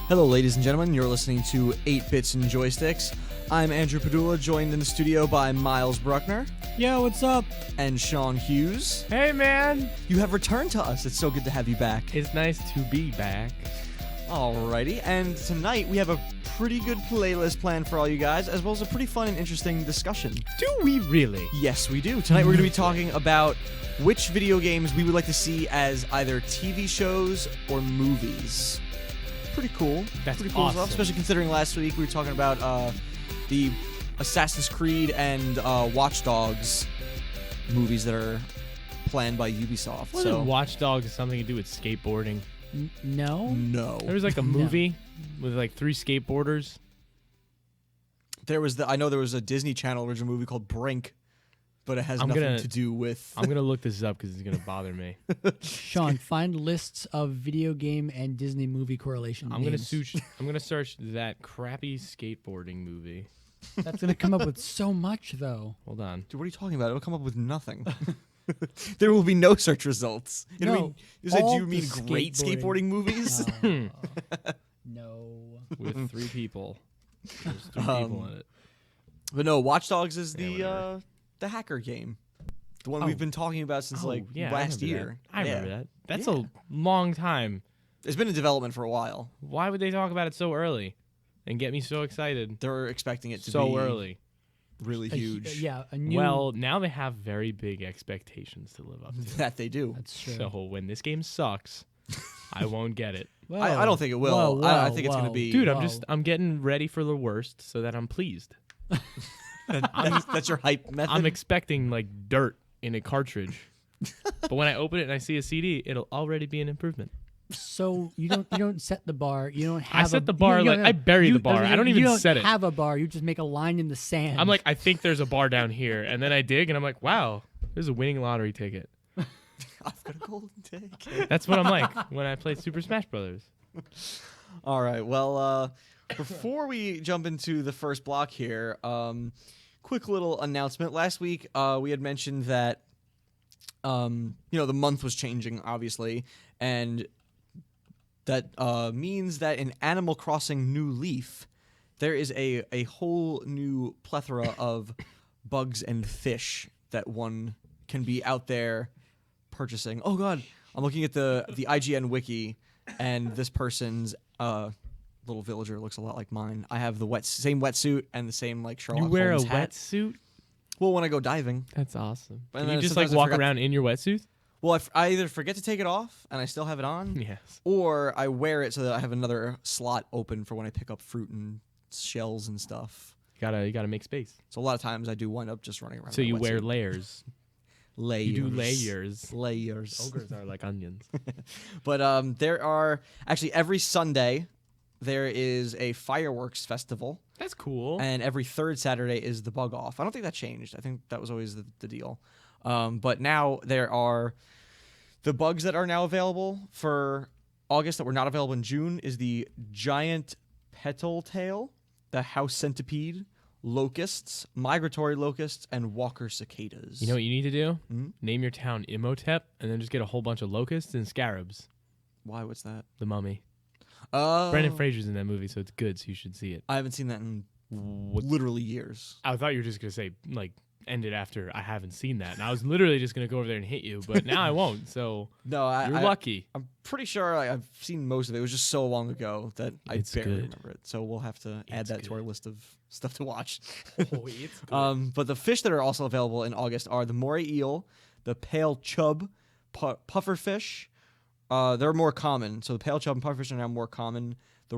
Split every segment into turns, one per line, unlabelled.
Hello, ladies and gentlemen. You're listening to 8 Bits and Joysticks. I'm Andrew Padula, joined in the studio by Miles Bruckner.
Yo, what's up?
And Sean Hughes.
Hey, man.
You have returned to us. It's so good to have you back.
It's nice to be back.
Alrighty, and tonight we have a pretty good playlist planned for all you guys, as well as a pretty fun and interesting discussion.
Do we really?
Yes, we do. Tonight we're going to be talking about which video games we would like to see as either TV shows or movies. Pretty cool.
That's
pretty cool
awesome.
stuff, especially considering last week we were talking about the Assassin's Creed and Watch Dogs movies that are planned by Ubisoft.
Wasn't Watch Dogs something to do with skateboarding?
No.
No.
There was like a movie with like 3 skateboarders.
I know there was a Disney Channel original movie called Brink, but it has nothing to do with...
I'm going to look this up because it's going to bother me.
Sean, find lists of video game and Disney movie correlation
I'm going
names.
to search that crappy skateboarding movie.
That's going to come up with so much, though.
Hold on.
Dude, what are you talking about? It'll come up with nothing. There will be no search results. Do you mean great skateboarding movies?
No.
With 3 people. There's 3 people in it.
But no, Watch Dogs is
Yeah,
the hacker game. The one we've been talking about since last year.
I remember that. That's a long time.
It's been in development for a while.
Why would they talk about it so early and get me so excited?
They're expecting it to be
So early.
really huge.
A new...
Well, now they have very big expectations to live up to.
That they do.
That's true.
So when this game sucks, I won't get it.
Whoa.
I don't think it will.
Whoa,
I think it's going to be...
Dude, I'm getting ready for the worst so that I'm pleased.
That's your hype method?
I'm expecting like dirt in a cartridge. But when I open it and I see a CD, it'll already be an improvement.
So you don't set the bar. You don't have.
I set the bar I bury the bar. I don't even set it.
You don't have a bar. You just make a line in the sand.
I'm like, I think there's a bar down here, and then I dig, and I'm like, wow, there's a winning lottery ticket.
I've got a golden ticket.
That's what I'm like when I play Super Smash Brothers.
All right. Well, before we jump into the first block here, quick little announcement. Last week, we had mentioned that the month was changing, obviously, and that means that in Animal Crossing New Leaf, there is a whole new plethora of bugs and fish that one can be out there purchasing. Oh God, I'm looking at the IGN wiki, and this person's little villager looks a lot like mine. I have the same wetsuit and the same like Sherlock
You wear
Holmes
a
hat.
wetsuit?
Well, when I go diving.
That's awesome.
And
Can
then
you just like
sometimes I
walk
forgot-
around in your wetsuit?
Well, I either forget to take it off and I still have it on,
Yes.
or I wear it so that I have another slot open for when I pick up fruit and shells and stuff.
You gotta make space.
So a lot of times I do wind up just running around.
So
in a
you wear
wetsuit.
layers.
layers.
You do layers.
Layers.
Ogres are like onions.
But there are actually every Sunday there is a fireworks festival,
That's cool.
and every third Saturday is the bug off. I don't think that changed. I think that was always the deal. But now there are the bugs that are now available for August that were not available in June is the giant petal tail, the house centipede, locusts, migratory locusts, and walker cicadas.
You know what you need to do?
Hmm?
Name your town Imhotep, and then just get a whole bunch of locusts and scarabs.
Why? What's that?
The Mummy.
Oh,
Brendan Fraser's in that movie, so it's good, so you should see it.
I haven't seen that in literally years.
I thought you were just going to say, like, end it after I haven't seen that. And I was literally just going to go over there and hit you, but now I won't, so
No,
you're lucky.
I'm pretty sure I've seen most of it. It was just so long ago that I
It's
barely
good.
remember it. So we'll have to add
It's
that to our
good.
list of stuff to watch.
Oh, it's good.
But the fish that are also available in August are the moray eel, the pale chub, pufferfish. They're more common. So the pale chub and pufferfish are now more common. The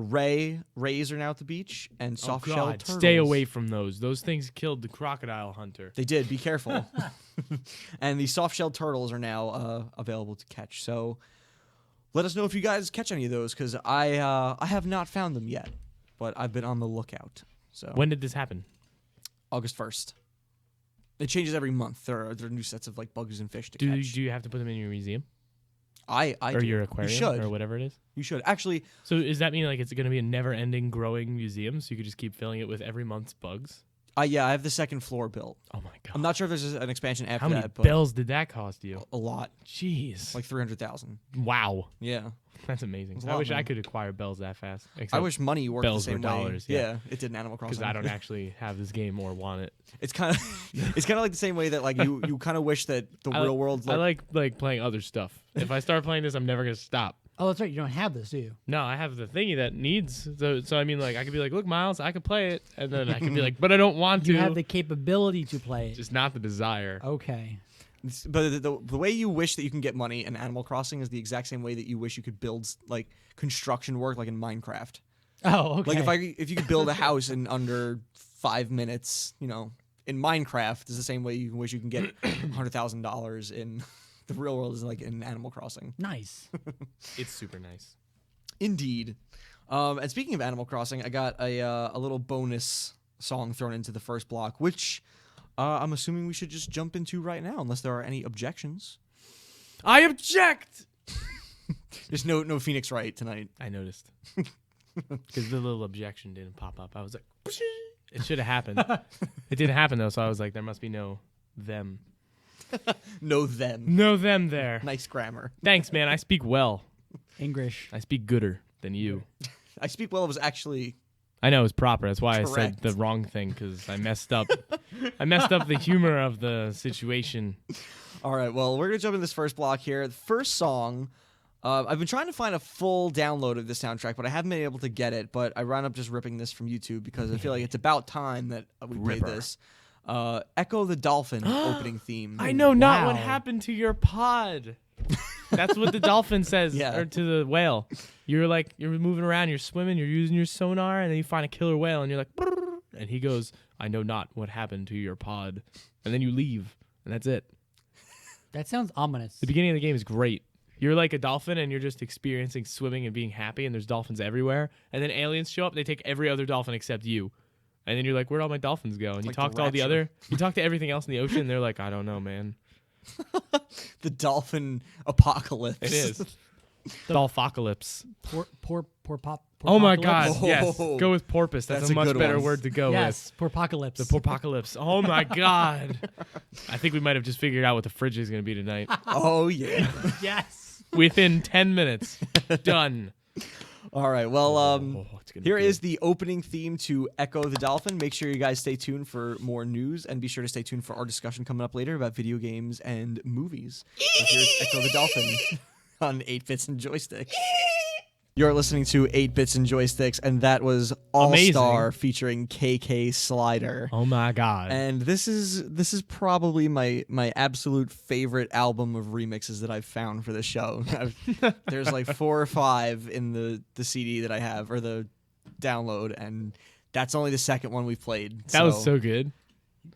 rays are now at the beach, and soft-shelled turtles.
Stay away from those. Those things killed the crocodile hunter.
They did. Be careful. And the soft-shelled turtles are now available to catch. So let us know if you guys catch any of those, because I have not found them yet, but I've been on the lookout. So
When did this happen?
August 1st. It changes every month. There are new sets of like bugs and fish to
Do
catch.
you have to put them in your museum?
I
Or
do.
your
You
aquarium?
should.
Or whatever it is?
You should. Actually,
So does that mean like it's going to be a never-ending growing museum, so you could just keep filling it with every month's bugs?
Yeah, I have the second floor built.
Oh my god.
I'm not sure if there's an expansion after
How many
that, but
bells did that cost you?
a lot,
Jeez.
like 300,000.
Wow.
Yeah,
That's amazing.
It's a
I
lot,
wish I
man.
could acquire bells that fast.
I wish money worked the
bells were
same way.
dollars, yeah.
It did in Animal Crossing.
because I don't actually have this game or want it.
It's kind of like the same way that like you kind of wish that the real world.
I like playing other stuff. If I start playing this, I'm never gonna stop.
Oh, that's right. You don't have this, do you?
No, I have the thingy that needs. So I mean, like I could be like, look, Miles, I could play it, and then I could be like, but I don't want to.
You have the capability to play it.
Just not the desire.
Okay.
But the way you wish that you can get money in Animal Crossing is the exact same way that you wish you could build like construction work like in Minecraft.
Oh, okay.
Like if you could build a house in under 5 minutes, in Minecraft is the same way you wish you can get $100,000 in the real world is like in Animal Crossing.
Nice.
It's super nice.
Indeed. And speaking of Animal Crossing, I got a little bonus song thrown into the first block, which I'm assuming we should just jump into right now, unless there are any objections.
I object.
There's no Phoenix Wright tonight.
I noticed because the little objection didn't pop up. I was like, it should have happened. It didn't happen though, so I was like, there must be no them.
No them.
No them there.
Nice grammar.
Thanks, man. I speak well.
English.
I speak gooder than you.
I speak well. It was actually.
I know it was proper. That's why I said
Correct.
the wrong thing because I messed up. I messed up the humor of the situation.
All right. Well, we're gonna jump in this first block here. The first song. I've been trying to find a full download of this soundtrack, but I haven't been able to get it. But I wound up just ripping this from YouTube because I feel like it's about time that we played
Ripper.
this. Echo the Dolphin opening theme.
I know not what
Wow.
happened to your pod. That's what the dolphin says,
Yeah.
or to the whale. You're moving around, you're swimming, you're using your sonar, and then you find a killer whale, and you're like, "Brrr," and he goes, I know not what happened to your pod. And then you leave, and that's it.
That sounds ominous.
The beginning of the game is great. You're like a dolphin, and you're just experiencing swimming and being happy, and there's dolphins everywhere. And then aliens show up, they take every other dolphin except you. And then you're like, where'd all my dolphins go? And you
Like
talk
the
to all the
Rapture.
other, you talk to everything else in the ocean, and they're like, I don't know, man.
The Dolphin Apocalypse.
It is. Dolphocalypse. Oh my God!
Oh.
Yes, go with porpoise. That's
That's
a
a
much
good
better
one.
word to go
Yes, porpocalypse.
with. The porpocalypse. Oh my God! I think we might have just figured out what the fridge is going to be tonight.
Oh yeah.
Yes.
Within 10 minutes, done.
All right. Well,
It's gonna be
here
good.
is the opening theme to Echo the Dolphin. Make sure you guys stay tuned for more news, and be sure to stay tuned for our discussion coming up later about video games and movies. So here's Echo the Dolphin on 8-Bits and Joysticks. You're listening to 8-Bits and Joysticks, and that was All Star
Amazing.
featuring KK Slider.
Oh my God!
And this is probably my absolute favorite album of remixes that I've found for this show. There's like 4 or 5 in the CD that I have, or the download, and that's only the second one we've played.
That was so good.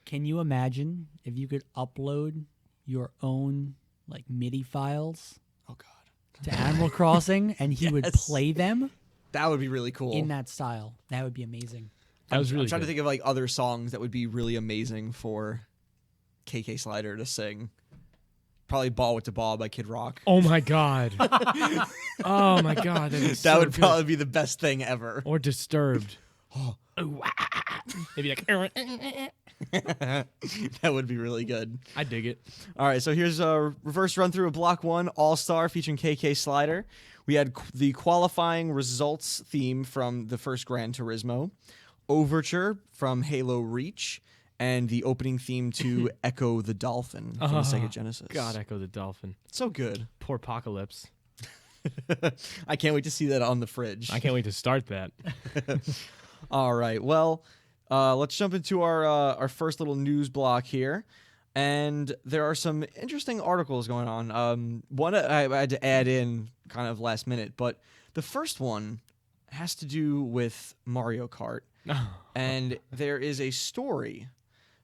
Can you imagine if you could upload your own like MIDI files
Oh god,
to Animal Crossing and he would
Yes.
play them
that would be really cool.
in that style? That would be amazing.
That was really
I'm trying
good.
to think of like other songs that would be really amazing for KK Slider to sing. Probably "Ball with the Ball" by Kid Rock.
Oh my God! Oh my God! That, is
That
so
would
good.
probably be the best thing ever.
Or Disturbed. Maybe like
That would be really good.
I dig it.
All right, so here's a reverse run through of Block 1, All Star featuring KK Slider. We had the qualifying results theme from the first Gran Turismo, Overture from Halo Reach, and the opening theme to Echo the Dolphin from the Sega Genesis.
God, Echo the Dolphin.
So good.
Porpocalypse.
I can't wait to see that on the fridge.
I can't wait to start that.
All right, well, let's jump into our first little news block here. And there are some interesting articles going on. One I had to add in kind of last minute, but the first one has to do with Mario Kart. And there is a story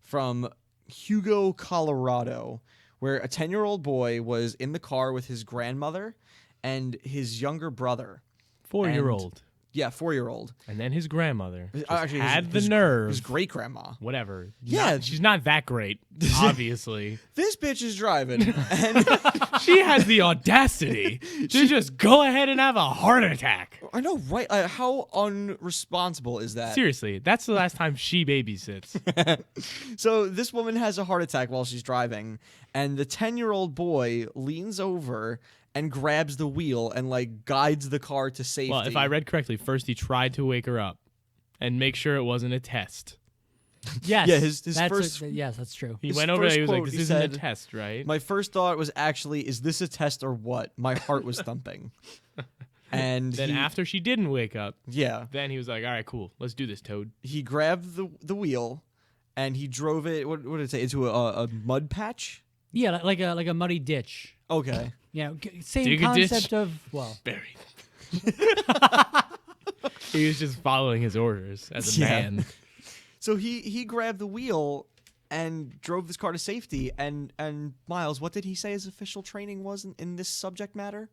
from Hugo, Colorado, where a 10-year-old boy was in the car with his grandmother and his younger brother.
4-year-old.
Yeah, 4-year-old.
And then his grandmother just
Actually,
had
his
the nerve.
His great-grandma.
Whatever.
Yeah.
She's not that great, obviously.
This bitch is driving. And
She has the audacity to just go ahead and have a heart attack.
I know, right? How unresponsible is that?
Seriously, that's the last time she babysits.
So this woman has a heart attack while she's driving, and the 10-year-old boy leans over and grabs the wheel and like guides the car to safety.
Well, if I read correctly, first he tried to wake her up and make sure it wasn't a test.
Yes.
Yeah, his
that's
first-
yes, that's true.
He
His
went over
first
there, he was like,
quote,
this
he
isn't a
said,
test, right?
My first thought was actually, is this a test or what? My heart was thumping. And
Then after she didn't wake up,
yeah,
then he was like, all right, cool. Let's do this, Toad.
he grabbed the wheel and he drove it, what did it say, into a mud patch?
Yeah, like a muddy ditch.
Okay.
Yeah, same
Dig a ditch.
concept of
Buried. He was just following his orders as a
Yeah.
man.
So he grabbed the wheel and drove this car to safety. And Miles, what did he say his official training was in this subject matter?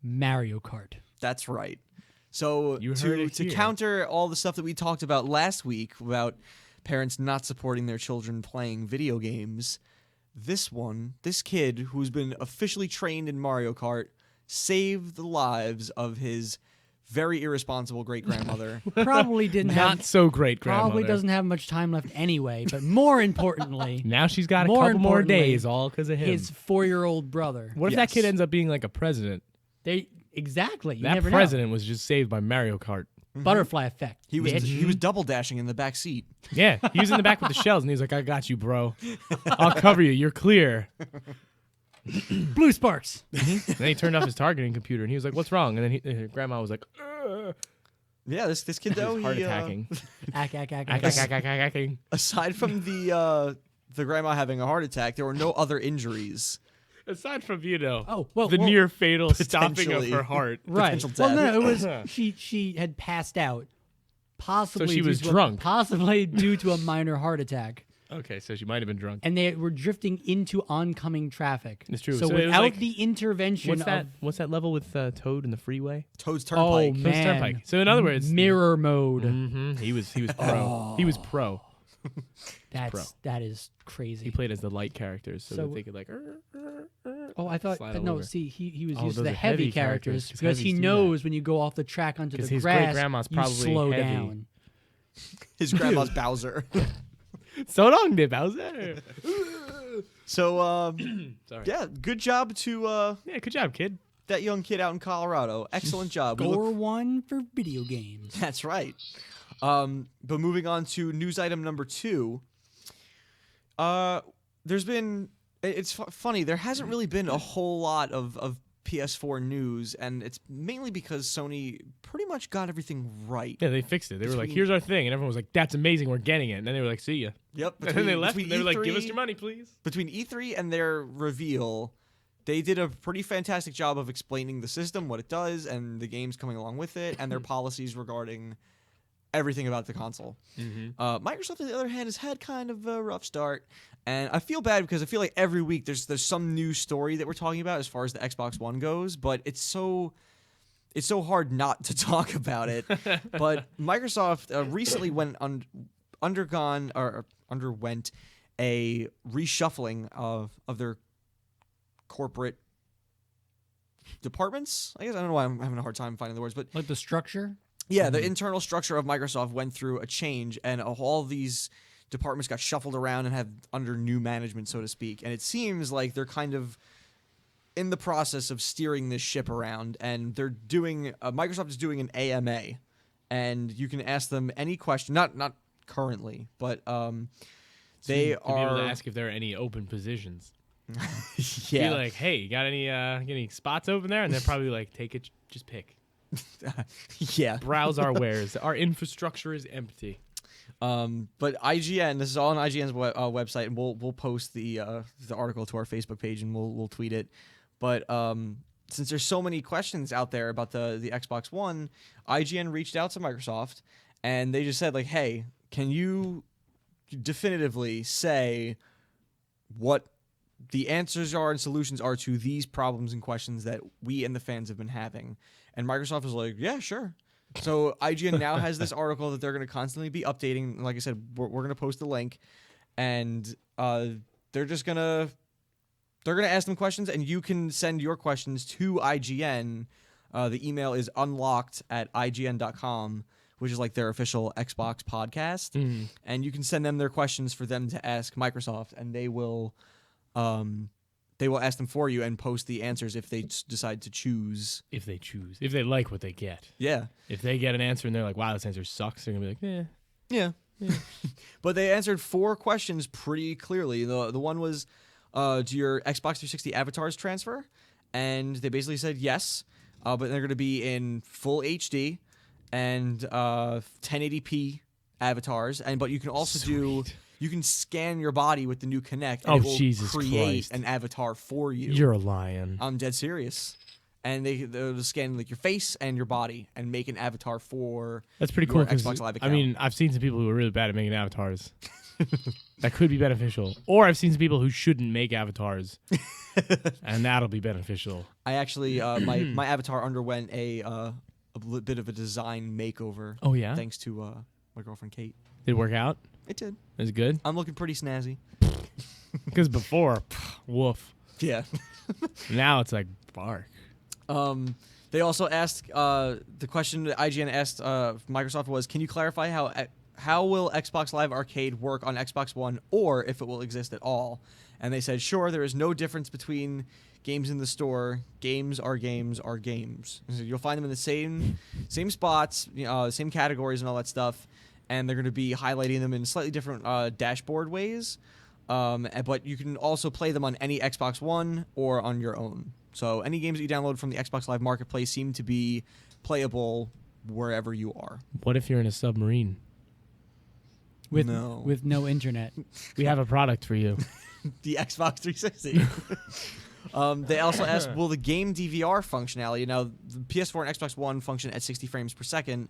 Mario Kart.
That's right. So
You heard it
to
here.
counter all the stuff that we talked about last week about parents not supporting their children playing video games, this kid who's been officially trained in Mario Kart saved the lives of his very irresponsible great-grandmother.
Probably didn't
Not
have
so great, grandmother.
probably doesn't have much time left anyway, but more importantly,
Now she's got a
More
couple more
importantly,
days, all because of him.
his 4-year-old brother.
What if that
Yes.
kid ends up being like a president?
Exactly. You
That
never
president was just saved by Mario Kart.
know. Butterfly effect.
He was
bitch.
double dashing in the back seat.
Yeah, he was in the back with the shells, and he's like, I got you, bro. I'll cover you. You're clear.
Blue sparks.
And then he turned off his targeting computer, and he was like, what's wrong? And then grandma was like,
Yeah, this kid though,
heart
he,
attacking.
Ack.
aside from the grandma having a heart attack, there were no other injuries.
Aside from,
Oh, well,
the near fatal stopping of
potentially.
her heart.
right.
potential
Well, no,
death.
it was she had passed out, possibly
So she
due
was
to
drunk.
possibly due to a minor heart attack,
Okay, so she might have been drunk.
and they were drifting into oncoming traffic.
It's true.
So,
So it was
without
like-
the intervention
What's that level with Toad and the freeway?
Toad's Turnpike.
man.
Toad's Turnpike. So in other words,
mirror mode.
he was pro. He was pro.
That is crazy.
He played as the light characters, so,
So-
that they could like.
Oh, I thought
Slide all
no.
over.
See, he was
Oh,
used to
those
the
are
heavy
heavy characters,
characters
'cause
because he
heavies do that.
knows when you go off the track onto
'Cause
the
his
grass,
great-grandma's
you
probably
slow
heavy.
down.
His grandma's Bowser.
So long, de Bowser.
So,
Sorry.
yeah, good job to
Yeah, good job, kid.
that young kid out in Colorado. Excellent job. We look-
Score one for video games.
That's right. But moving on to news item number 2. There's been... It's funny. There hasn't really been a whole lot of PS4 news, and it's mainly because Sony pretty much got everything right.
Yeah, they fixed it. They were like,
Between-
"Here's our thing," and everyone was like, "That's amazing, we're getting it." And then they were like, "See ya."
Yep.
And then they left.
between
And they were like, "Give us
E3
your money, please."
Between E3 and their reveal, they did a pretty fantastic job of explaining the system, what it does, and the games coming along with it, and their policies regarding everything about the console. Microsoft, on the other hand, has had kind of a rough start, and I feel bad because I feel like every week there's some new story that we're talking about as far as the Xbox One goes, but it's so hard not to talk about it. But Microsoft recently underwent a reshuffling of their corporate departments. I guess I don't know why I'm having a hard time finding the words, but
Like the structure.
yeah, the internal structure of Microsoft went through a change, and all these departments got shuffled around and have under new management, so to speak. And it seems like they're kind of in the process of steering this ship around, and they're doing Microsoft is doing an AMA, and you can ask them any question. Not currently, but they
to be able to
are
ask if there are any open positions.
yeah.
Be like, "Hey, you got any spots open there?" And they're probably like, "Take it, just pick.
Yeah.
Browse our wares. Our infrastructure is empty."
But IGN, this is all on IGN's website, and we'll post the article to our Facebook page, and we'll tweet it. But since there's so many questions out there about the Xbox One, IGN reached out to Microsoft, and they just said like, "Hey, can you definitively say what the answers are and solutions are to these problems and questions that we and the fans have been having?" And Microsoft was like, "Yeah, sure." So IGN now has this article that they're going to constantly be updating. Like I said, we're going to post the link, and they're just going to They're going to ask them questions, and you can send your questions to IGN. The email is unlocked@ign.com, which is like their official Xbox podcast.
Mm-hmm.
And you can send them their questions for them to ask Microsoft, and they will ask them for you and post the answers if they decide to choose.
If they choose. If they like what they get.
Yeah.
If they get an answer and they're like, wow, this answer sucks, they're going to be like,
Yeah. But they answered 4 questions pretty clearly. The one was, do your Xbox 360 avatars transfer? And they basically said yes, but they're going to be in full HD and 1080p avatars. But you can also you can scan your body with the new Kinect, and it will
Jesus
create
Christ.
an avatar for you.
You're a lion.
I'm dead serious. And they'll scan like your face and your body and make an avatar for
That's pretty
your
cool. 'Cause,
Xbox Live
I
account.
mean, I've seen some people who are really bad at making avatars. That could be beneficial. Or I've seen some people who shouldn't make avatars, and that'll be beneficial.
I actually my avatar underwent a bit of a design makeover.
Oh, yeah?
Thanks to my girlfriend Kate.
Did it work out?
It did.
Is it good?
I'm looking pretty snazzy.
Because before, woof.
Yeah.
Now it's like bark.
They also asked the question that IGN asked Microsoft was, can you clarify how will Xbox Live Arcade work on Xbox One, or if it will exist at all? And they said, sure, there is no difference between games in the store. Games are games are games. So you'll find them in the same spots, same categories and all that stuff. And they're going to be highlighting them in slightly different dashboard ways. But you can also play them on any Xbox One or on your own. So any games that you download from the Xbox Live Marketplace seem to be playable wherever you are.
What if you're in a submarine?
With no internet.
We have a product for you.
The Xbox 360. They also asked, will the game DVR functionality, now the PS4 and Xbox One function at 60 frames per second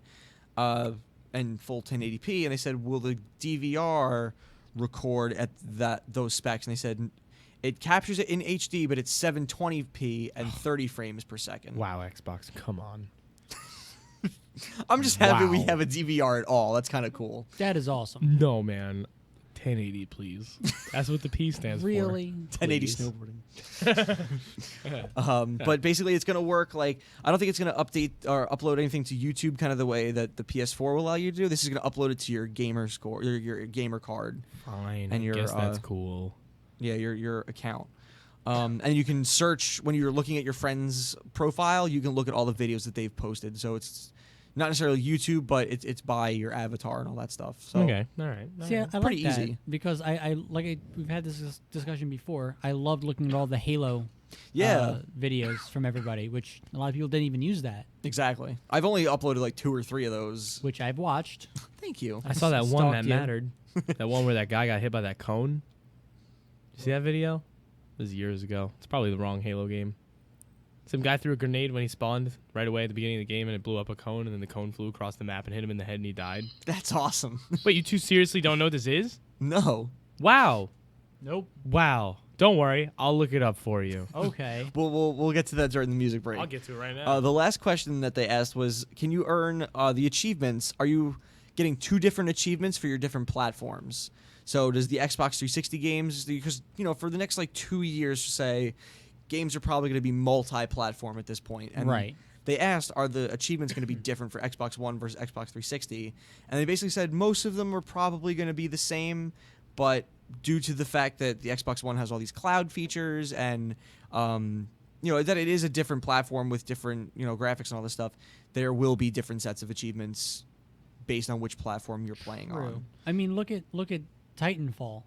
and full 1080p, and they said, will the DVR record at those specs? And they said, it captures it in HD, but it's 720p and 30 frames per second.
Wow, Xbox, come on.
I'm just happy we
Wow.
have a DVR at all. That's kind of cool.
That is awesome.
No, man. 1080, please. That's what the P stands
Really?
1080
Please.
snowboarding. But basically, it's going to work like, I don't think it's going to update or upload anything to YouTube kind of the way that the PS4 will allow you to do. This is going to upload it to your gamer score, your gamer card.
for. Fine.
And
I
your,
guess that's cool.
Yeah, your account. And you can search when you're looking at your friend's profile. You can look at all the videos that they've posted. So it's not necessarily YouTube, but it's by your avatar and all that stuff. So
Okay. All right.
See, I like
Pretty
that
easy.
because we've had this discussion before. I loved looking at all the Halo videos from everybody, which a lot of people didn't even use that,
exactly. I've only uploaded like 2 or 3 of those.
which I've watched.
Thank you.
I saw that one
Stalked
that
you.
mattered. That one where that guy got hit by that cone. You see that video? It was years ago. It's probably the wrong Halo game. Some guy threw a grenade when he spawned right away at the beginning of the game, and it blew up a cone, and then the cone flew across the map and hit him in the head, and he died.
That's awesome.
Wait, you two seriously don't know what this is?
No.
Wow.
Nope.
Wow. Don't worry. I'll look it up for you.
Okay.
We'll get to that during the music break.
I'll get to it right now.
The last question that they asked was, can you earn the achievements? Are you getting 2 different achievements for your different platforms? So does the Xbox 360 games, because, for the next like 2 years, say, games are probably going to be multi-platform at this point. And
Right.
they asked, are the achievements going to be different for Xbox One versus Xbox 360? And they basically said most of them are probably going to be the same, but due to the fact that the Xbox One has all these cloud features and that it is a different platform with different graphics and all this stuff, there will be different sets of achievements based on which platform you're playing on.
I mean, look at Titanfall.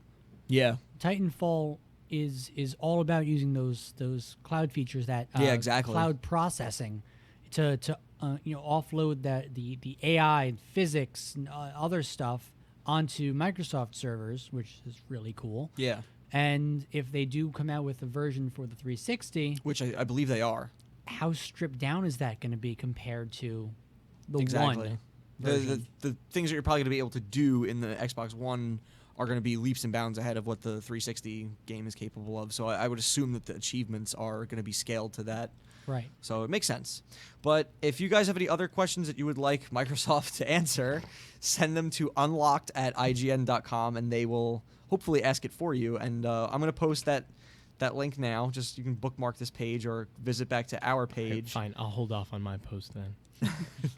Yeah.
Titanfall is all about using those cloud features, that
Yeah, exactly.
cloud processing to offload the AI and physics and other stuff onto Microsoft servers, which is really cool.
Yeah.
And if they do come out with a version for the 360,
Which I believe they are.
how stripped down is that going to be compared to the
Exactly.
one
The
version?
things that you're probably going to be able to do in the Xbox One are going to be leaps and bounds ahead of what the 360 game is capable of. So I would assume that the achievements are going to be scaled to that.
Right.
So it makes sense. But if you guys have any other questions that you would like Microsoft to answer, send them to unlocked@ign.com, and they will hopefully ask it for you. And I'm going to post that that link now. Just you can bookmark this page or visit back to our
Okay,
page.
fine, I'll hold off on my post then.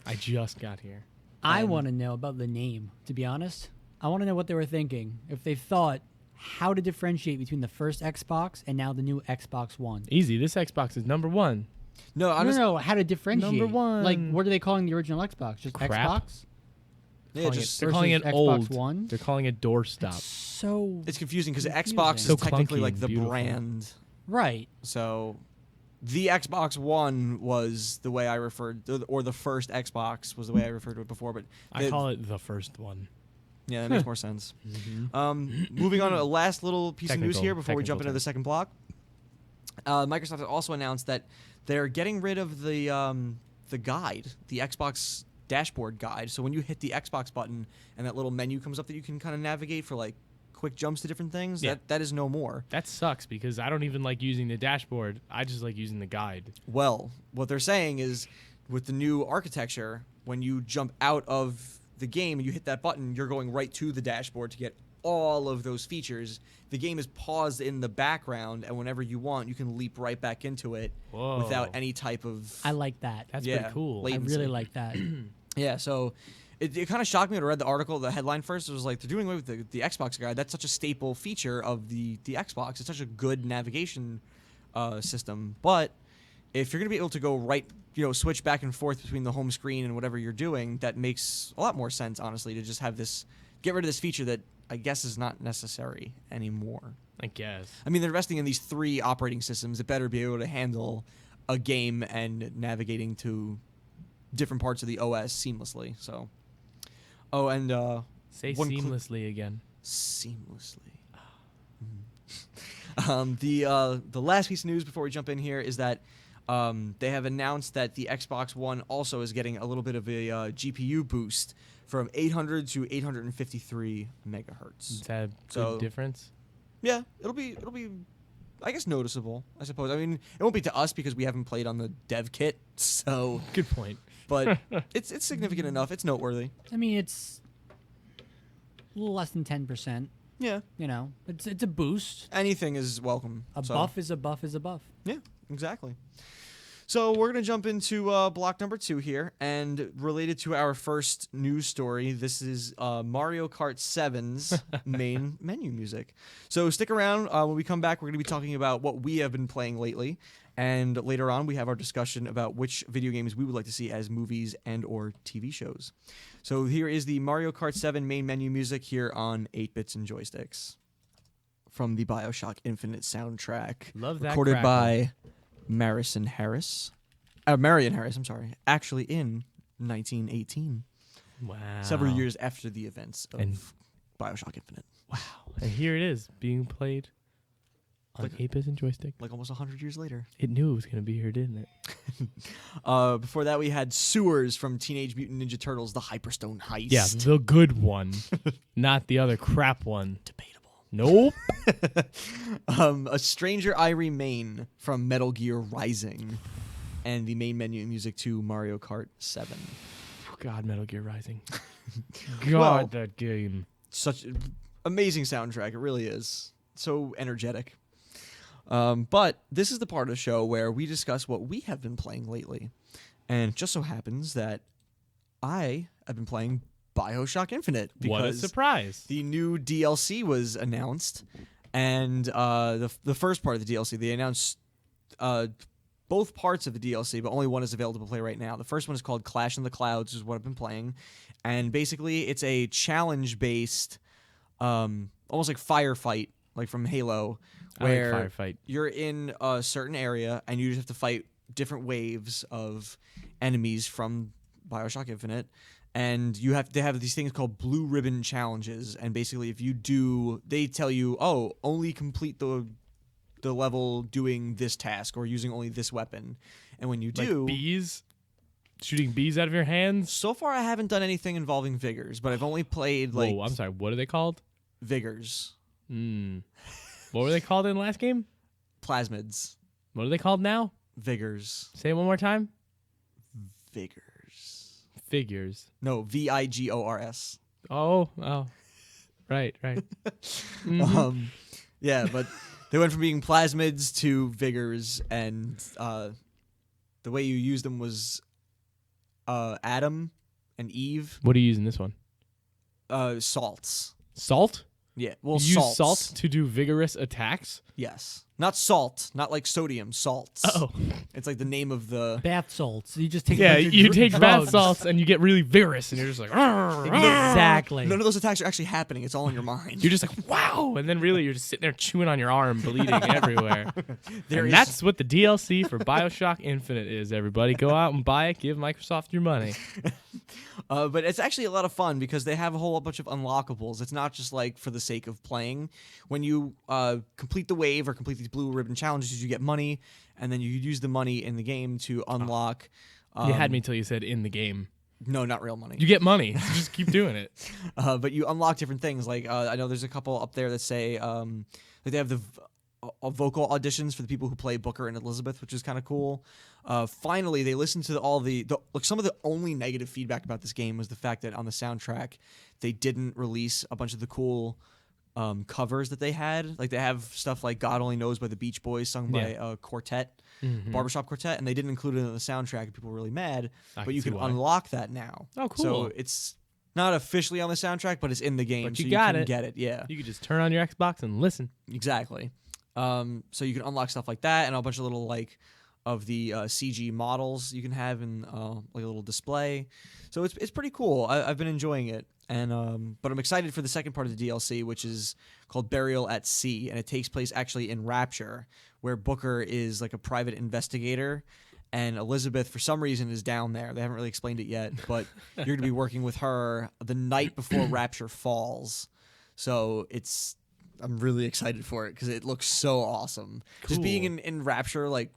I just got here.
I
And-
want to know about the name, to be honest. I want to know what they were thinking. If they thought how to differentiate between the first Xbox and now the new Xbox One.
Easy. This Xbox is number one.
No, I'm
No,
just
no, how to differentiate.
Number one.
Like, what are they calling the original Xbox? Just
Crap.
Xbox?
yeah,
Calling
just
they're calling it
versus
old.
Xbox One?
They're calling it doorstop.
So
it's confusing because
confusing.
Xbox is
So
technically
clunky
like
and
the
beautiful.
brand.
right.
So the Xbox One was the way I referred, or the first Xbox was the way I referred to it before. But
I call it the first one.
yeah, that makes more sense. Moving on to a last little piece of news
Technical-
here before we jump
technical
into the second block. Microsoft has also announced that they're getting rid of the guide, the Xbox dashboard guide. So when you hit the Xbox button and that little menu comes up that you can kind of navigate for like quick jumps to different things,
Yeah.
that is no more.
That sucks because I don't even like using the dashboard. I just like using the guide.
Well, what they're saying is with the new architecture, when you jump out of the game and you hit that button, you're going right to the dashboard to get all of those features. The game is paused in the background, and whenever you want, you can leap right back into it
Whoa.
without any type of
I like that.
That's
yeah,
pretty cool.
late-
I
latency.
really like that.
Yeah, so it kind of shocked me when I read the article, the headline first. It was like, they're doing away with the Xbox guide. That's such a staple feature of the Xbox. It's such a good navigation system. But if you're going to be able to go right, switch back and forth between the home screen and whatever you're doing, that makes a lot more sense, honestly, to just have this, get rid of this feature that I guess is not necessary anymore.
I guess.
I mean, they're investing in these 3 operating systems. It better be able to handle a game and navigating to different parts of the OS seamlessly. So, oh, and
Say
one
seamlessly again.
seamlessly. The last piece of news before we jump in here is that they have announced that the Xbox One also is getting a little bit of a GPU boost from 800 to 853 megahertz.
Is that a good
So-
difference?
Yeah, it'll be, I guess, noticeable. I suppose. I mean, it won't be to us because we haven't played on the dev kit. So,
Good point.
but it's significant enough. It's noteworthy.
I mean, it's a little less than 10%.
Yeah,
You know, it's a boost.
anything is welcome.
A
So-
buff is a buff is a buff.
Yeah, exactly. So we're going to jump into block number 2 here, and related to our first news story, this is Mario Kart 7's main menu music. So stick around. When we come back, we're going to be talking about what we have been playing lately, and later on we have our discussion about which video games we would like to see as movies and or TV shows. So here is the Mario Kart 7 main menu music here on 8-Bits and Joysticks from the BioShock Infinite soundtrack.
Love that.
Recorded
crackle.
by Marion Harris, I'm sorry, actually in 1918,
Wow.
several years after the events of
And-
BioShock Infinite.
Wow. And here it is being played on
Like-
8-bits and joystick.
Like almost 100 years later.
It knew it was going to be here, didn't it?
Before that, we had Sewers from Teenage Mutant Ninja Turtles, the Hyperstone Heist.
Yeah, the good one, not the other crap one.
Debatable.
Nope.
A Stranger I Remain from Metal Gear Rising. And the main menu music to Mario Kart 7.
God, Metal Gear Rising. God,
Well-
that game.
Such an amazing soundtrack. It really is. So energetic. But this is the part of the show where we discuss what we have been playing lately. And it just so happens that I have been playing BioShock Infinite
What a
because
surprise.
the new DLC was announced. And the first part of the DLC, they announced both parts of the DLC, but only one is available to play right now. The first one is called Clash in the Clouds, which is what I've been playing. And basically, it's a challenge-based, almost like firefight, like from Halo, where
I like Firefight.
you're in a certain area and you just have to fight different waves of enemies from BioShock Infinite. And they have these things called blue ribbon challenges. And basically, if you do, they tell you, oh, only complete the level doing this task or using only this weapon. And when you do,
Like bees? Shooting bees out of your hands?
so far I haven't done anything involving vigors, but I've only played like
Whoa, I'm sorry. What are they called?
vigors,
What were they called in the last game?
plasmids,
What are they called now?
vigors,
Say it one more time.
vigors.
Figures.
No, Vigors.
Oh. Right. Mhm.
Yeah, but They went from being plasmids to vigors, and the way you used them was Adam and Eve.
What are you using this one?
Salts.
Salt?
Yeah. Well,
You use
salts.
salt to do vigorous attacks?
Yes. Not salt. Not like sodium. Salts.
Oh.
It's like the name of the.
Bath salts. You just take. a
Yeah,
bunch of
you take bath
drugs.
salts and you get really vigorous, and you're just like, "Arr, arr."
Exactly.
None of those attacks are actually happening. It's all in your mind.
You're just like, wow. And then really you're just sitting there chewing on your arm, bleeding everywhere.
There
And
is-
that's what the DLC for Bioshock Infinite is, everybody. Go out and buy it. Give Microsoft your money.
But it's actually a lot of fun because they have a whole bunch of unlockables. It's not just like for the sake of playing. When you complete the wave or complete these blue ribbon challenges, you get money, and then you use the money in the game to unlock.
You had me till you said in the game.
No, not real money.
You get money. So just keep doing it.
But you unlock different things. Like I know there's a couple up there that say like they have the vocal auditions for the people who play Booker and Elizabeth, which is kind of cool. Finally, they listened to all the like some of the only negative feedback about this game was the fact that on the soundtrack they didn't release a bunch of the cool covers that they had. Like they have stuff like God Only Knows by the Beach Boys sung by a quartet, barbershop quartet, and they didn't include it in the soundtrack. People were really mad,
I
but you
see
can
why.
unlock that now.
Oh, cool.
So it's not officially on the soundtrack, but it's in the game.
But
so
you got
can
it.
get it. Yeah,
You could just turn on your Xbox and listen.
exactly. So you can unlock stuff like that and a bunch of little like of the CG models you can have in like a little display. So it's pretty cool. I've been enjoying it, and but I'm excited for the second part of the DLC, which is called Burial at Sea, and it takes place actually in Rapture, where Booker is like a private investigator. And Elizabeth, for some reason, is down there. They haven't really explained it yet, but you're going to be working with her the night before Rapture falls. So I'm really excited for it because it looks so awesome. Just being
Cool.
in Rapture, like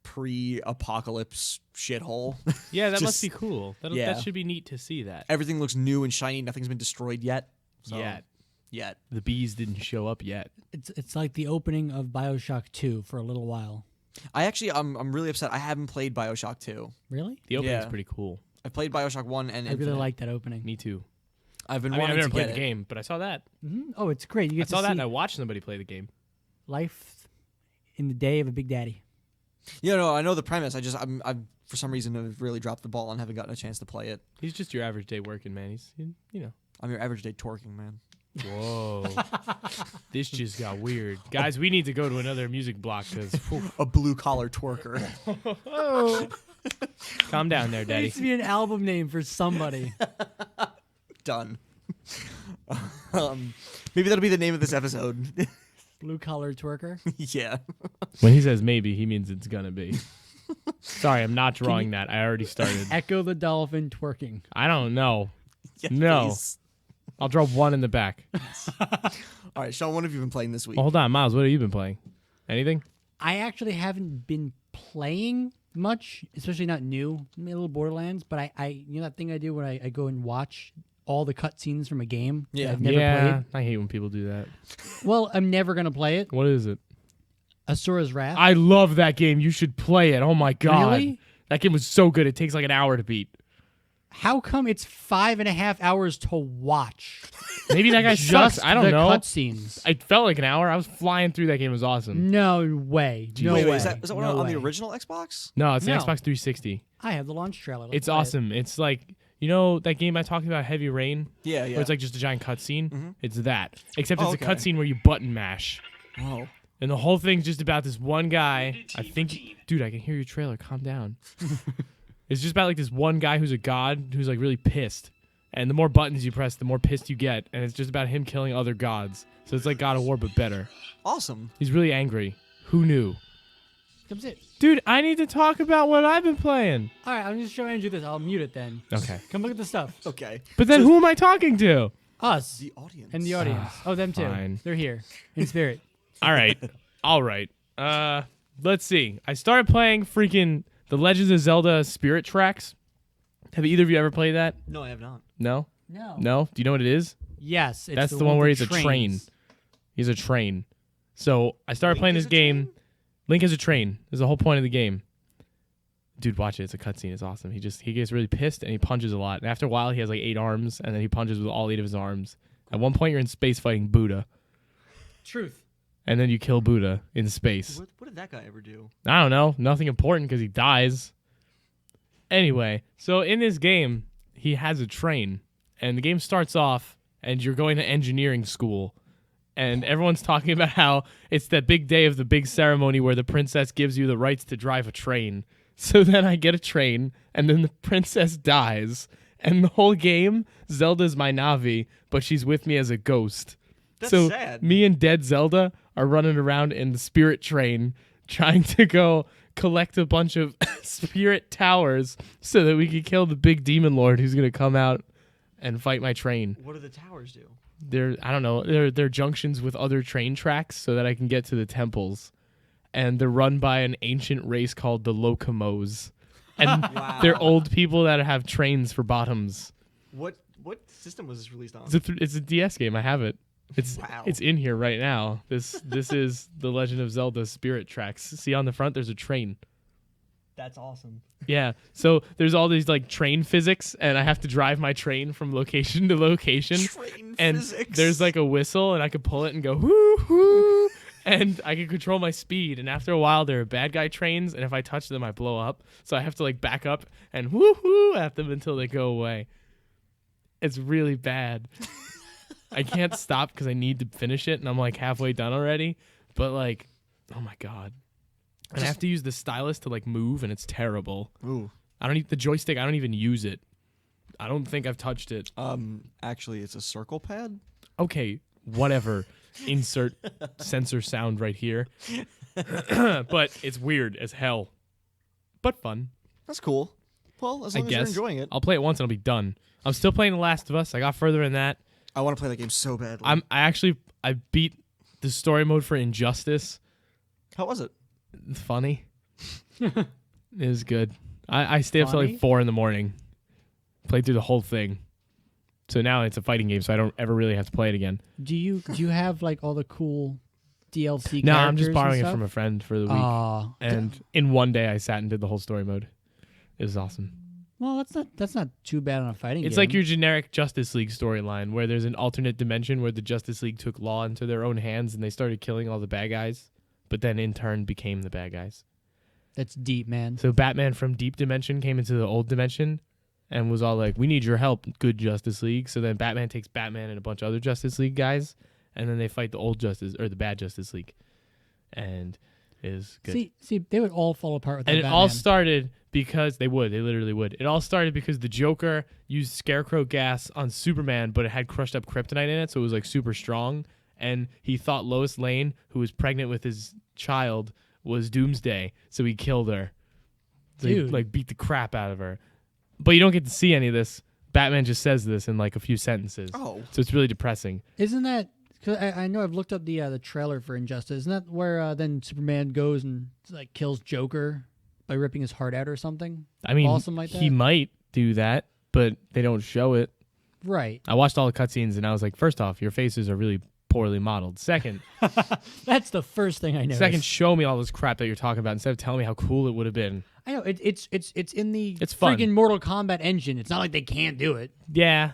pre-apocalypse shithole.
Yeah, that must
Just-
be cool.
yeah.
That should be neat to see that.
Everything looks new and shiny. Nothing's been destroyed yet. So,
Yet. The bees didn't show up yet.
It's like the opening of BioShock 2 for a little while.
I'm really upset. I haven't played BioShock 2.
Really?
The opening's
Yeah.
pretty cool.
I played BioShock 1 and
I really
Infinite.
like that opening.
Me too.
I've been
I mean, I've
wanting
never
to
played
get
the
it.
game, but I saw that.
Oh, it's great. You
I
get
saw
to
that
see
and I watched somebody play the game.
life in the day of a big daddy.
Yeah, no, I know the premise. I've for some reason have really dropped the ball and haven't gotten a chance to play it.
He's just your average day working, man. He's, you know.
I'm your average day twerking, man.
Whoa. This just got weird. Guys, we need to go to another music block because
A blue collar twerker.
calm down there,
That
daddy.
needs to be an album name for somebody.
Done. Maybe that'll be the name of this episode.
Blue collar twerker.
Yeah.
When he says maybe, he means it's going to be. Sorry, I'm not drawing that. I already started.
Echo the dolphin twerking.
I don't know.
Yes,
No.
please.
I'll draw one in the back.
All right, Sean, what have you been playing this week?
Oh, hold on, Miles. What have you been playing? Anything?
I actually haven't been playing much, especially not new. I mean, a little Borderlands, but I you know that thing I do when I go and watch all the cutscenes from a game that
Yeah.
I've never
Yeah, I hate when people do that.
played. Well, I'm never gonna play it.
What is it?
Asura's Wrath.
I love that game. You should play it. Oh my god.
Really?
That game was so good. It takes like an hour to beat.
How come it's 5.5 hours to watch?
Maybe that guy
Just
sucks. I don't
the
know.
cutscenes.
I felt like an hour. I was flying through that game. It was awesome.
No way. No
wait,
way.
is that one
No
on the
way.
original Xbox?
No, it's an
No.
Xbox 360.
I have the launch trailer. Let's
It's
play it.
awesome. It's like, you know that game I talked about, Heavy Rain?
Yeah, yeah.
Where it's like just a giant cutscene?
Mhm.
It's that. Except
Oh,
it's
okay.
a cutscene where you button mash.
Oh.
And the whole thing's just about this one guy. I think, dude, I can hear your trailer. Calm down. It's just about like this one guy who's a god who's like really pissed. And the more buttons you press, the more pissed you get. And it's just about him killing other gods. So it's like God of War, but better.
Awesome.
He's really angry. Who knew?
Comes it.
Dude, I need to talk about what I've been playing.
All right, I'm just showing Andrew this. I'll mute it then.
Okay.
Come look at the stuff.
Okay.
But then who am I talking to?
Us
The audience.
and the audience. Oh, them too.
Fine.
They're here in spirit.
All right. All right. Let's see. I started playing freaking The Legends of Zelda Spirit Tracks. Have either of you ever played that?
No, I have not.
No?
No.
No? Do you know what it is?
Yes, it's
That's the one where
with
he's
the
a train.
trains.
He's a train. So I started
Link
playing
is
this
a
game.
train?
Link is a train. Is the whole point of the game. Dude, watch it. It's a cutscene. It's awesome. He gets really pissed and he punches a lot. And after a while, he has like 8 arms, and then he punches with all 8 of his arms. At one point, you're in space fighting Buddha.
Truth.
and then you kill Buddha in space.
What did that guy ever do?
I don't know. Nothing important because he dies. Anyway, so in this game, he has a train. And the game starts off, and you're going to engineering school. And everyone's talking about how it's that big day of the big ceremony where the princess gives you the rights to drive a train. So then I get a train, and then the princess dies. And the whole game, Zelda's my Navi, but she's with me as a ghost.
That's
so
sad.
Me and dead Zelda are running around in the spirit train trying to go collect a bunch of spirit towers so that we can kill the big demon lord who's going to come out and fight my train.
What do the towers do?
I don't know. They're junctions with other train tracks so that I can get to the temples. And they're run by an ancient race called the Locomos. And
Wow.
they're old people that have trains for bottoms.
What system was this released on?
It's a DS game. I have it.
Wow.
It's in here right now. This is The Legend of Zelda Spirit Tracks. See on the front, there's a train.
That's awesome.
Yeah. So there's all these like train physics, and I have to drive my train from location to location.
Train
And
physics.
there's like a whistle, and I can pull it and go whoo whoo, and I can control my speed. And after a while, there are bad guy trains, and if I touch them, I blow up. So I have to like back up and whoo whoo at them until they go away. It's really bad. I can't stop because I need to finish it, and I'm like halfway done already. But like, oh my god. And I have to use the stylus to like move, and it's terrible.
Ooh.
I don't need the joystick. I don't even use it. I don't think I've touched it.
Actually, it's a circle pad.
Okay, whatever. Insert sensor sound right here. But it's weird as hell. But fun.
That's cool. Well, as long as you're enjoying it.
I'll play it once and I'll be done. I'm still playing The Last of Us. I got further in that.
I want to play that game so badly.
I beat the story mode for Injustice.
How was it?
It's funny. It was good. I stay up till
Funny?
like 4 a.m. Played through the whole thing. So now it's a fighting game, so I don't ever really have to play it again.
Do you have like all the cool DLC?
No, I'm
characters
just
and
borrowing it
stuff?
from a friend for the week. And in one day I sat and did the whole story mode. It was awesome.
Well, that's not too bad on a fighting game.
It's like your generic Justice League storyline where there's an alternate dimension where the Justice League took law into their own hands and they started killing all the bad guys, but then in turn became the bad guys.
That's deep, man.
So Batman from Deep Dimension came into the Old Dimension and was all like, we need your help, good Justice League. So then Batman takes Batman and a bunch of other Justice League guys, and then they fight the the bad Justice League. And it is good.
See, they would all fall apart with that
And it
Batman.
all started because they literally would. It all started because the Joker used Scarecrow gas on Superman, but it had crushed up kryptonite in it, so it was like super strong. And he thought Lois Lane, who was pregnant with his child, was Doomsday, so he killed her. So he
Dude.
like beat the crap out of her. But you don't get to see any of this. Batman just says this in like a few sentences.
Oh.
So it's really depressing.
Isn't that? Cause I know I've looked up the trailer for Injustice. Isn't that where then Superman goes and like kills Joker by ripping his heart out or something?
I mean,
Awesome like
he
that?
might do that, but they don't show it.
Right.
I watched all the cutscenes and I was like, first off, your faces are really poorly modeled. Second,
That's the first thing I noticed.
Second, show me all this crap that you're talking about instead of telling me how cool it would have been.
I know it's in the
It's fun.
freaking Mortal Kombat engine. It's not like they can't do it.
Yeah.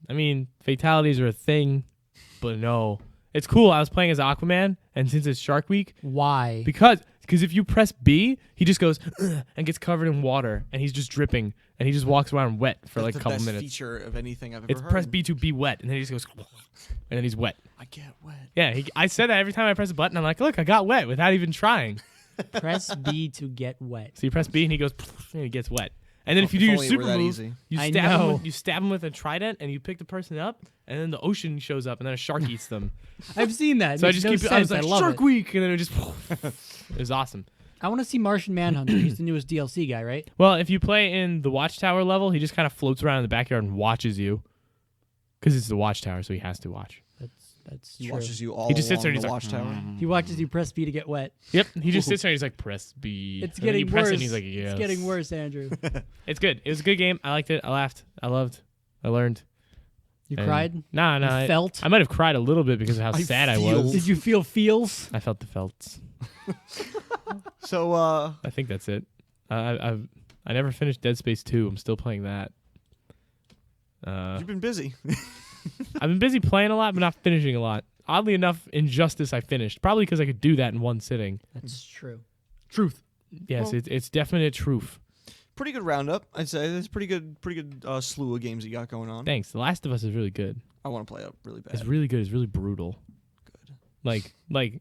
I mean, fatalities are a thing, but no. It's cool. I was playing as Aquaman, and since it's Shark Week,
Why?
because if you press B, he just goes "Ugh," and gets covered in water, and he's just dripping, and he just walks around wet for
That's
like a
the
couple
best
minutes.
feature of anything I've ever
It's
heard.
press B to be wet, and then he just goes, and then he's wet.
I get wet.
Yeah, I said that every time I press a button. I'm like, look, I got wet without even trying.
Press B to get wet.
So you press B, and he goes, and he gets wet. And then if you do
If
your
only it were
super
that
move,
easy.
I know.
you stab him with a trident, and you pick the person up, and then the ocean shows up, and then a shark eats them.
I've seen that.
So I
Makes
just
no
keep.
sense.
I was like,
love
Shark
it.
Week, and then it just. It was awesome.
I want to see Martian Manhunter. He's the newest DLC guy, right?
Well, if you play in the Watchtower level, he just kind of floats around in the backyard and watches you, because it's the Watchtower, so he has to watch.
That's
He
true.
watches you all
He just sits there
along
and
the
he's like,
watchtower.
He watches you press B to get wet.
Yep, he just sits there and he's like, press B.
It's
And then you
getting
press
worse.
it and he's like, yes.
It's getting worse, Andrew.
It's good. It was a good game. I liked it. I laughed. I loved. I learned.
You
And-
cried?
Nah,
You
I
felt?
I might have cried a little bit because of how
I
sad I
feel.
was.
Did you feel feels?
I felt the felts.
So,
I think that's it. I never finished Dead Space 2. I'm still playing that.
you've been busy.
I've been busy playing a lot, but not finishing a lot. oddly enough, Injustice I finished. Probably because I could do that in one sitting.
That's true. Truth.
Yes,
Well-
it's definitely a truth.
Pretty good roundup, I'd say. There's pretty good slew of games you got going on.
Thanks. The Last of Us is really good.
I want to play it really bad.
It's really good. It's really brutal.
Good.
Like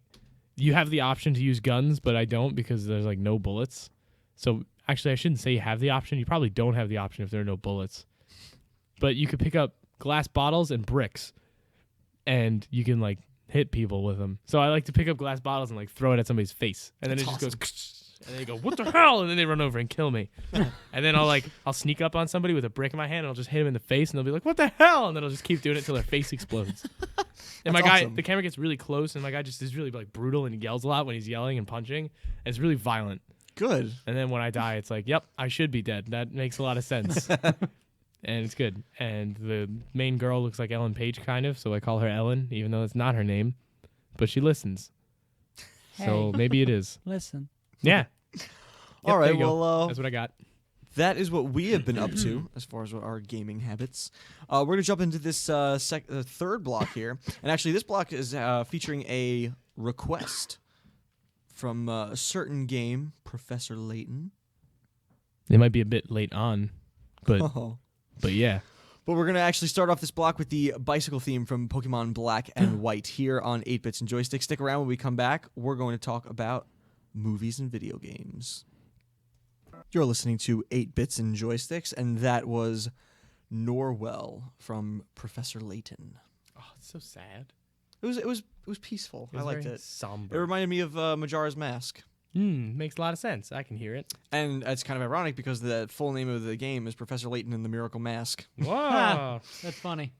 you have the option to use guns, but I don't because there's like no bullets. So actually, I shouldn't say you have the option. You probably don't have the option if there are no bullets. But you could pick up glass bottles and bricks, and you can like hit people with them. So I like to pick up glass bottles and like throw it at somebody's face, and then
That's
it just
awesome.
goes. And they go, what the hell? And then they run over and kill me. And then I'll sneak up on somebody with a brick in my hand and I'll just hit him in the face and they'll be like, what the hell? And then I'll just keep doing it until their face explodes. And my guy,
awesome.
the camera gets really close and my guy just is really like brutal and yells a lot when he's yelling and punching. And it's really violent.
Good.
And then when I die, it's like, yep, I should be dead. That makes a lot of sense. And it's good. And the main girl looks like Ellen Page kind of, so I call her Ellen, even though it's not her name. But she listens. So
Hey.
maybe it is.
Listen.
Yeah.
All
Yep,
right.
there you go.
Well,
That's what I got.
that is what we have been up to as far as our gaming habits. We're going to jump into this third block here. And actually, this block is featuring a request from a certain game, Professor Layton.
They might be a bit late on, but yeah.
But we're going to actually start off this block with the bicycle theme from Pokemon Black and White here on 8-Bits and Joysticks. Stick around when we come back. We're going to talk about movies and video games. You're listening to 8-Bits and Joysticks, and that was Norwell from Professor Layton.
Oh, it's so sad.
It was peaceful. I liked it. It
Somber.
reminded me of Majara's Mask.
Makes a lot of sense. I can hear it.
And it's kind of ironic because the full name of the game is Professor Layton and the Miracle Mask.
Wow.
That's funny.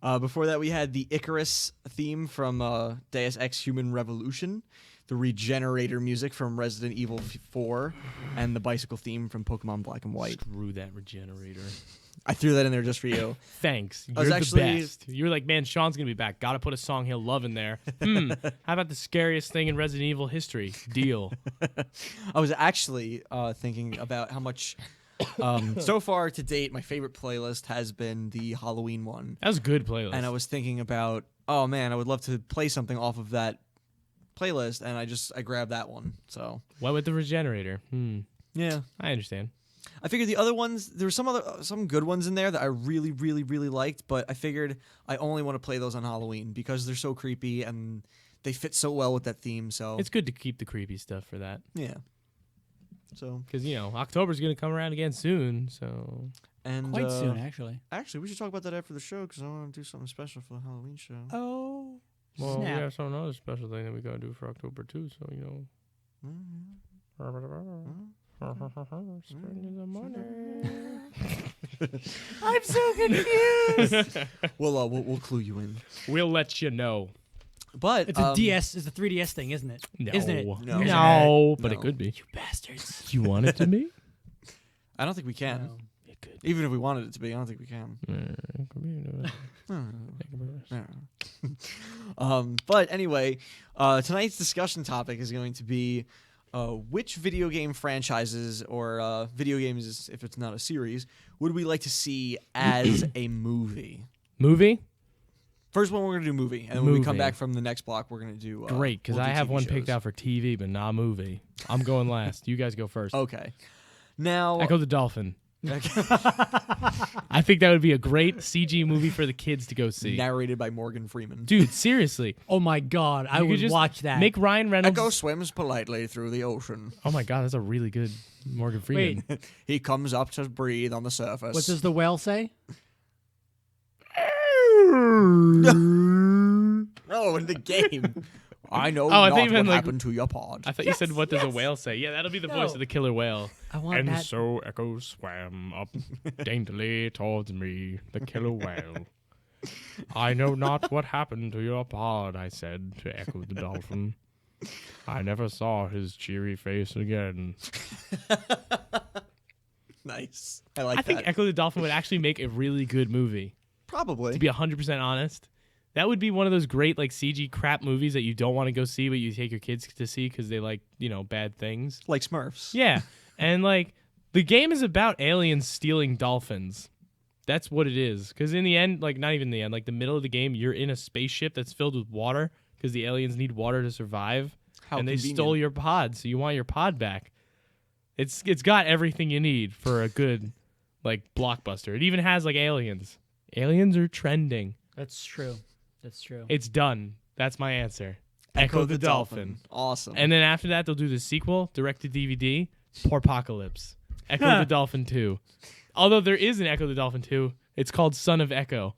Before that, we had the Icarus theme from Deus Ex Human Revolution, the Regenerator music from Resident Evil 4, and the bicycle theme from Pokemon Black and White.
Screw that regenerator.
I threw that in there just for you.
Thanks.
I was
You're
actually-
the best. You were like, man, Sean's going to be back. Got to put a song he'll love in there. How about the scariest thing in Resident Evil history? Deal.
I was actually thinking about how much, so far to date, my favorite playlist has been the Halloween one.
That was a good playlist.
And I was thinking about, oh man, I would love to play something off of that playlist, and I grabbed that one. So
Went with the regenerator.
yeah,
I understand.
I figured the other ones, there were some good ones in there that I really, really, really liked, but I figured I only want to play those on Halloween because they're so creepy and they fit so well with that theme. So
It's good to keep the creepy stuff for that.
yeah. So
Because, October's going to come around again soon. So
and
Quite soon, actually.
Actually, we should talk about that after the show because I want to do something special for the Halloween show.
Oh.
Well, we
snap.
have some other special thing that we gotta do for October too. So spending the money.
I'm so confused.
We'll clue you in.
We'll let you know.
But
It's a DS. It's a 3DS thing, isn't it?
No,
Isn't it?
No.
no, but
No.
it could be.
You bastards.
You want it to be?
I don't think we can.
No.
It could.
Even if we wanted it to be, I don't think we can.
It could be.
But anyway, tonight's discussion topic is going to be which video game franchises or video games, if it's not a series, would we like to see as a movie?
Movie?
First one, we're going to do movie. And then when we come
Movie.
back from the next block, we're going to do...
Great, because
we'll do
I have
TV
one
shows.
picked out for TV, but not movie. I'm going last. You guys go first.
Okay. Now...
Echo the Dolphin. I think that would be a great CG movie for the kids to go see.
narrated by Morgan Freeman.
Dude, seriously.
Oh my God. I
You could
would
just
watch that.
Make Ryan Reynolds.
Echo swims politely through the ocean.
Oh my God, that's a really good Morgan Freeman.
Wait.
He comes up to breathe on the surface.
What does the whale say?
No, in the game. I know
I
not
think you
what
meant, like-
happened to your pod.
I thought you said, what does a whale say? Yeah, that'll be the voice
No.
of the killer whale.
I want
And
that.
so Echo swam up daintily towards me, the killer whale. I know not what happened to your pod, I said to Echo the dolphin. I never saw his cheery face again.
Nice. I like
I think
that.
Echo the dolphin would actually make a really good movie.
Probably.
To be 100% honest, that would be one of those great like CG crap movies that you don't want to go see, but you take your kids to see because they like bad things.
like Smurfs.
Yeah, and like the game is about aliens stealing dolphins. That's what it is. Because in the end, like not even the end, like the middle of the game, you're in a spaceship that's filled with water because the aliens need water to survive.
How
and they
convenient.
stole your pod, so you want your pod back. It's got everything you need for a good like blockbuster. It even has like aliens. Aliens are trending.
That's true. That's true.
It's done. That's my answer. Echo the Dolphin.
Awesome.
And then after that, they'll do the sequel, direct to DVD, porpocalypse. Echo the Dolphin 2. Although there is an Echo the Dolphin 2, it's called Son of Echo.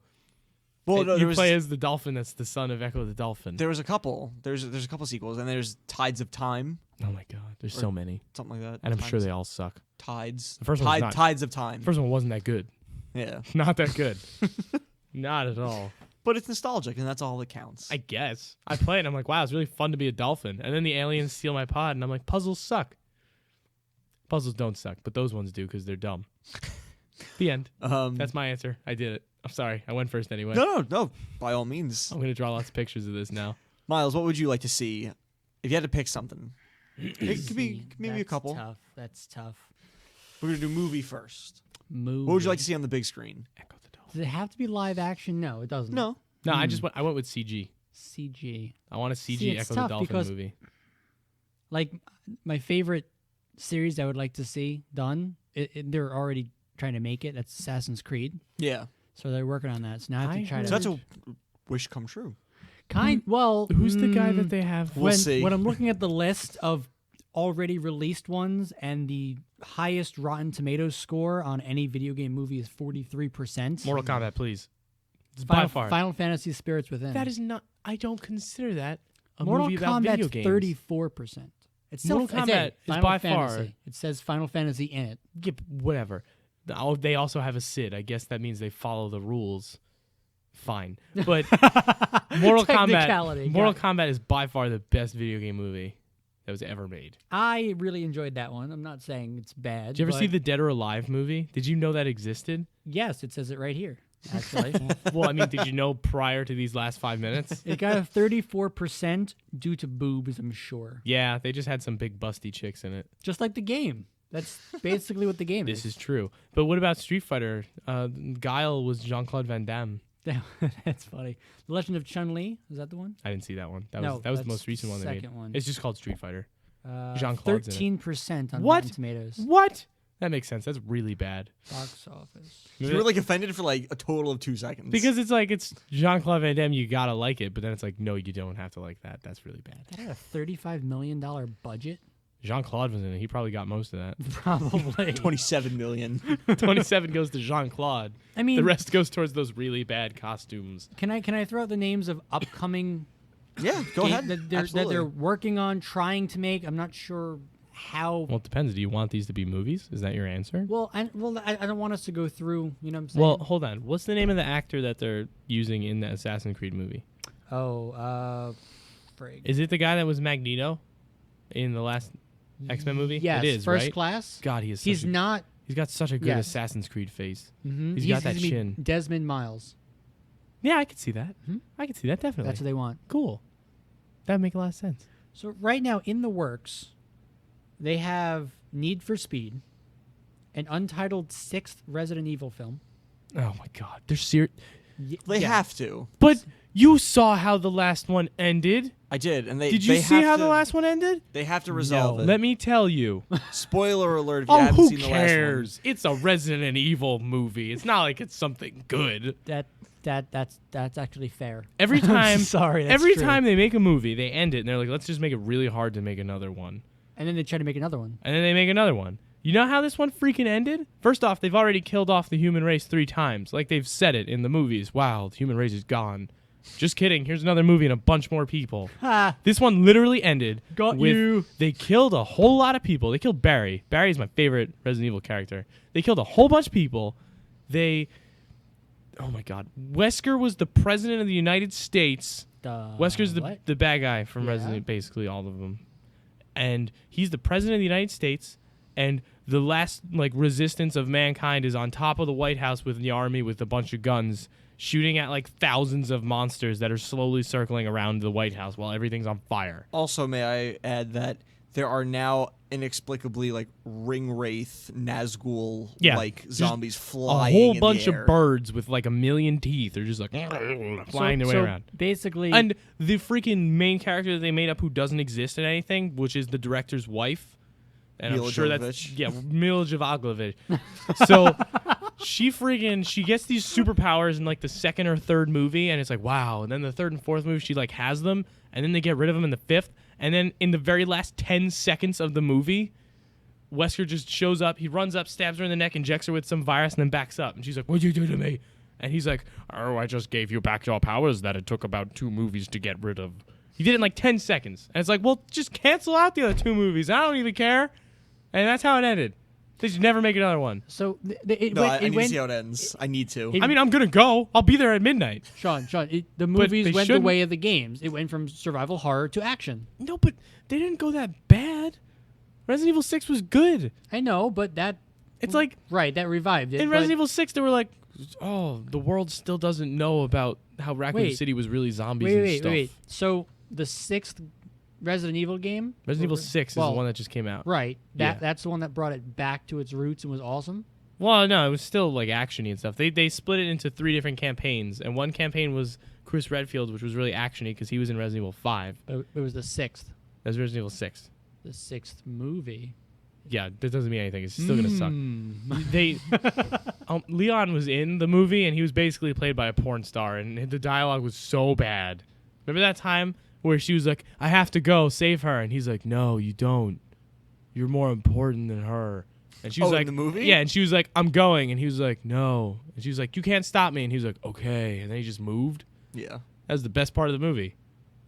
well, no,
You play as the dolphin that's the son of Echo the Dolphin.
there was a couple. There's a couple sequels, and there's Tides of Time,
Oh my god, there's so many.
something like that.
And I'm sure
Tides-
they all suck.
Tides.
The first one's not-
Tides of Time.
The first one wasn't that good.
Yeah,
Not that good. Not at all.
but it's nostalgic, and that's all that counts.
I guess. I play it and I'm like, wow, it's really fun to be a dolphin. And then the aliens steal my pod and I'm like, puzzles suck. Puzzles don't suck, but those ones do because they're dumb. The end. That's my answer. I did it. I'm sorry. I went first anyway.
no. By all means,
I'm going to draw lots of pictures of this now.
Miles. What would you like to see if you had to pick something? It could be maybe a
That's
couple.
Tough. That's tough.
We're gonna do movie first.
Movie.
What would you like to see on the big screen?
Echo the Dolphin.
Does it have to be live action? No, it doesn't.
No.
No, I went with CG.
CG.
I want a CG
See, it's
Echo the
tough
Dolphin
because-
movie.
Like my favorite series I would like to see done. They're already trying to make it. That's Assassin's Creed.
Yeah.
So they're working on that. So now I have to
I
try
heard-
So
to
that's a wish come true.
well.
Who's the guy that they have?
We'll
when,
see.
When I'm looking at the list of already released ones and the highest Rotten Tomatoes score on any video game movie is 43%.
Mortal Kombat, please. It's by far.
Final Fantasy Spirits Within.
That is not. I don't consider that a
Mortal
movie about video
Kombat's
games.
34%. It's still
Mortal
it's
Kombat is
Final
by
Fantasy.
far-
It says Final Fantasy in it.
Yeah, whatever. They also have a Sid. I guess that means they follow the rules. Fine, but Mortal
Technicality,
Kombat is by far the best video game movie that was ever made.
I really enjoyed that one. I'm not saying it's bad.
Did you ever see
but
the Dead or Alive movie? Did you know that existed?
Yes, it says it right here. Actually,
Well, I mean, did you know prior to these last 5 minutes?
it got a 34% due to boobs. I'm sure,
Yeah, they just had some big busty chicks in it.
just like the game. That's basically what the game
This
is.
is true. But what about Street Fighter? Guile was Jean-Claude Van Damme.
That's funny. The Legend of Chun-Li, is that the one?
I didn't see that one. That
No,
was the
that's
most recent one they made.
second one.
It's just called Street Fighter. Jean-Claude's in it.
13% on
What?
Rotten Tomatoes.
What? That makes sense. That's really bad.
Box office.
You were like offended for like a total of 2 seconds.
Because it's Jean-Claude Van Damme, you gotta like it, but then it's like, no, you don't have to like that. That's really bad.
That had a $35 million budget.
Jean-Claude was in it. He probably got most of that.
Probably.
27 million.
27 goes to Jean-Claude.
I mean,
The rest goes towards those really bad costumes.
can I throw out the names of upcoming
Yeah, go
game
ahead.
that they're
Absolutely.
working on, trying to make? I'm not sure how.
Well, it depends. Do you want these to be movies? Is that your answer?
I don't want us to go through. You know what I'm saying?
Well, hold on. What's the name of the actor that they're using in the Assassin's Creed movie?
Frig.
Is it the guy that was Magneto in the last X-Men movie?
Yes,
it is,
First
right?
Class.
God, he's
Not.
he's got such a good
Yes.
Assassin's Creed face.
Mm-hmm.
He's got that
gonna be
chin.
Desmond Miles.
Yeah, I could see that.
Mhm.
I could see that definitely.
That's what they want.
Cool. That'd make a lot of sense.
So right now in the works, they have Need for Speed, an untitled 6th Resident Evil film.
Oh my God, they're serious.
They
Yeah.
have to.
But you saw how the last one ended.
I did, and they.
Did you
they
see
have
how
to,
the last one ended?
They have to resolve
No.
it.
Let me tell you.
Spoiler alert! If you
Oh,
haven't
who
seen the last one.
cares? It's a Resident Evil movie. It's not like it's something good.
That's actually fair.
Every time,
Sorry, that's
every
true.
time they make a movie, they end it and they're like, let's just make it really hard to make another one.
And then they try to make another one.
And then they make another one. You know how this one freaking ended? First off, they've already killed off the human race 3 times. Like they've said it in the movies. Wow, the human race is gone. Just kidding. Here's another movie and a bunch more people.
Ha!
This one literally ended
Got
with
you.
they killed a whole lot of people. They killed Barry. Barry's my favorite Resident Evil character. They killed a whole bunch of people. Oh my God. Wesker was the president of the United States. Wesker's
What?
the bad guy from
Yeah.
Resident, basically all of them. And he's the president of the United States, and the last resistance of mankind is on top of the White House with the army with a bunch of guns shooting at thousands of monsters that are slowly circling around the White House while everything's on fire.
Also, may I add that there are now inexplicably like ring wraith Nazgul
Yeah,
like
just
zombies
A
flying
whole
in
bunch
the
of
air.
birds with like a million teeth are just like flying their way around.
Basically,
And the freaking main character that they made up who doesn't exist in anything, which is the director's wife. And
Mila
I'm sure that's
Jovovich.
Mila Jovovich. So she gets these superpowers in like the second or third movie, and it's like wow. And then the third and fourth movie, she like has them, and then they get rid of them in the fifth. And then in the very last 10 seconds of the movie, Wesker just shows up. He runs up, stabs her in the neck, injects her with some virus, and then backs up. And she's like, "What'd you do to me?" And he's like, "Oh, I just gave you back your powers that it took about 2 movies to get rid of." He did it in like 10 seconds. And it's like, well, just cancel out the other 2 movies. I don't even care. And that's how it ended. They should never make another one.
so
I need to see how it ends. I need to.
It-
I mean, I'm going to go. I'll be there at midnight.
Sean, the movies
they
went the
shouldn't.
way of the games. It went from survival horror to action.
No, but they didn't go that bad. Resident Evil 6 was good.
I know, but that
It's like
right that revived it.
in
but-
Resident Evil 6, they were like, oh, the world still doesn't know about how Raccoon
Wait.
City was really zombies and stuff.
Wait. So the 6th Resident Evil game,
Resident Evil 6 is
Well,
the one that just came out.
right?
Yeah.
That's the one that brought it back to its roots and was awesome.
Well, no, it was still like actiony and stuff. They split it into 3 different campaigns, and one campaign was Chris Redfield, which was really actiony because he was in Resident Evil 5.
But it was the 6th,
That was Resident Evil 6.
the 6th movie.
Yeah, that doesn't mean anything. It's still gonna suck.
Mm.
They Leon was in the movie, and he was basically played by a porn star, and the dialogue was so bad. Remember that time where she was like, "I have to go save her," and he's like, "No, you don't. You're more important than her." And she was
Oh, in
like,
the movie?
"Yeah," and she was like, "I'm going," and he was like, "No," and she was like, "You can't stop me," and he was like, "Okay," and then he just moved.
Yeah.
That was the best part of the movie.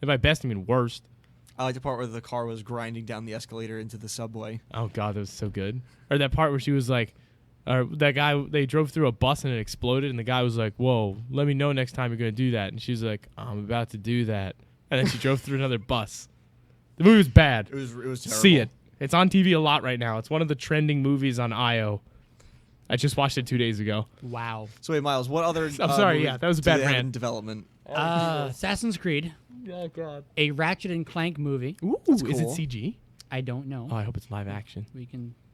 And by best, I mean worst.
I like the part where the car was grinding down the escalator into the subway.
Oh god, that was so good. Or that part where she was like, that guy, they drove through a bus and it exploded, and the guy was like, "Whoa, let me know next time you're gonna do that." And she's like, "I'm about to do that," and then she drove through another bus. The movie was bad.
It was terrible.
See it. It's on TV a lot right now. It's one of the trending movies on IO. I just watched it 2 days ago.
Wow.
So wait, Miles, what other?
I'm sorry,
movies
yeah, that was a
do
bad
they have in
rant.
development.
Assassin's Creed,
Oh god.
a Ratchet and Clank movie.
Ooh,
That's
is it
cool.
CG?
I don't know.
Oh, I hope it's live action.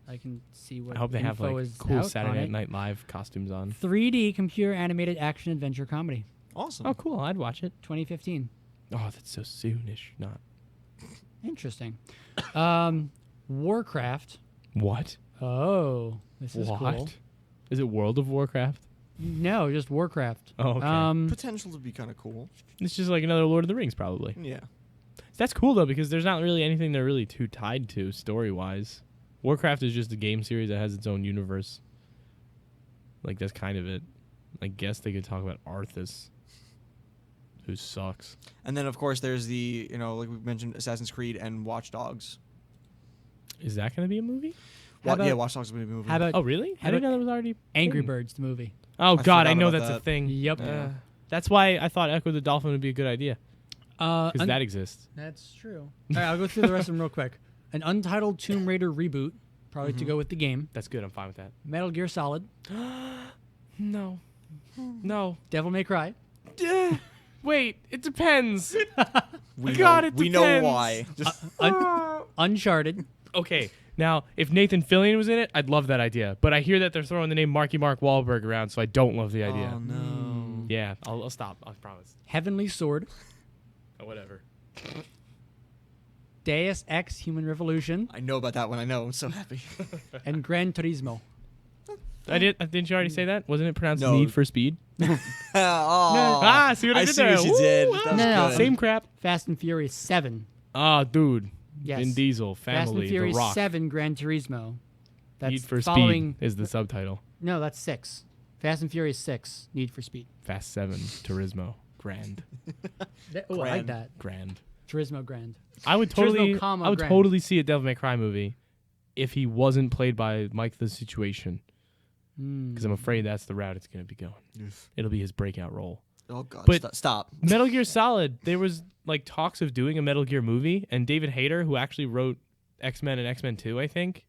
I can see what
I hope they have
info
like
is
cool
out on
Saturday
it.
Night Live costumes on.
3D computer animated action adventure comedy,
Awesome.
Oh, cool. I'd watch it.
2015.
Oh, that's so soonish. Not
Interesting. Warcraft.
what?
Oh, this is
What?
cool.
Is it World of Warcraft?
No, just Warcraft.
Oh, okay.
Potential to be kind of cool.
It's just like another Lord of the Rings, probably.
Yeah.
That's cool though, because there's not really anything they're really too tied to story-wise. Warcraft is just a game series that has its own universe. Like that's kind of it. I guess they could talk about Arthas, who sucks.
And then of course there's the like we mentioned Assassin's Creed and Watch Dogs.
Is that going to be a movie?
How about-
Yeah, Watch Dogs is going to be a movie.
How about
Oh, really?
how
I didn't
about
know that was already.
Angry
thing.
Birds, the movie?
Oh God,
forgot
I know
about
that's a
that.
thing.
Yep.
That's why I thought Echo the Dolphin would be a good idea, because
Un-
that exists.
That's true. All right, I'll go through the rest of them real quick. An Untitled Tomb Raider reboot, probably to go with the game.
That's good. I'm fine with that.
Metal Gear Solid,
No, no.
Devil May Cry,
Wait, it depends.
we
God,
know,
it
we know
depends.
why. Just
Uncharted,
Okay, now if Nathan Fillion was in it, I'd love that idea. But I hear that they're throwing the name Marky Mark Wahlberg around, so I don't love the idea.
Oh no.
Yeah, I'll stop. I promise.
Heavenly Sword,
Oh, whatever.
Deus Ex Human Revolution,
I know about that one. I know. I'm so happy.
and Gran Turismo.
Didn't you already say that? Wasn't it pronounced
No.
Need for Speed?
Oh,
See what I did
see
there?
what you did.
Ooh,
That was
No,
good.
Same crap.
Fast and Furious 7.
Ah, dude.
Yes.
Vin Diesel,
Fast and
family, The
Furious
Rock.
7 Gran Turismo. That's
Need for
following.
Speed is the subtitle.
No, that's 6. Fast and Furious 6. Need for Speed.
Fast 7, Turismo, Grand,
Oh, I like
Grand.
that.
Grand.
Turismo Grand.
I would
Turismo,
totally,
comma,
I would
Grand.
totally see a Devil May Cry movie if he wasn't played by Mike the Situation, because I'm afraid that's the route it's going to be going. It'll be his breakout role.
Oh god.
But-
Stop.
Metal Gear Solid, there was like talks of doing a Metal Gear movie, and David Hayter, who actually wrote X-Men and X-Men 2, I think.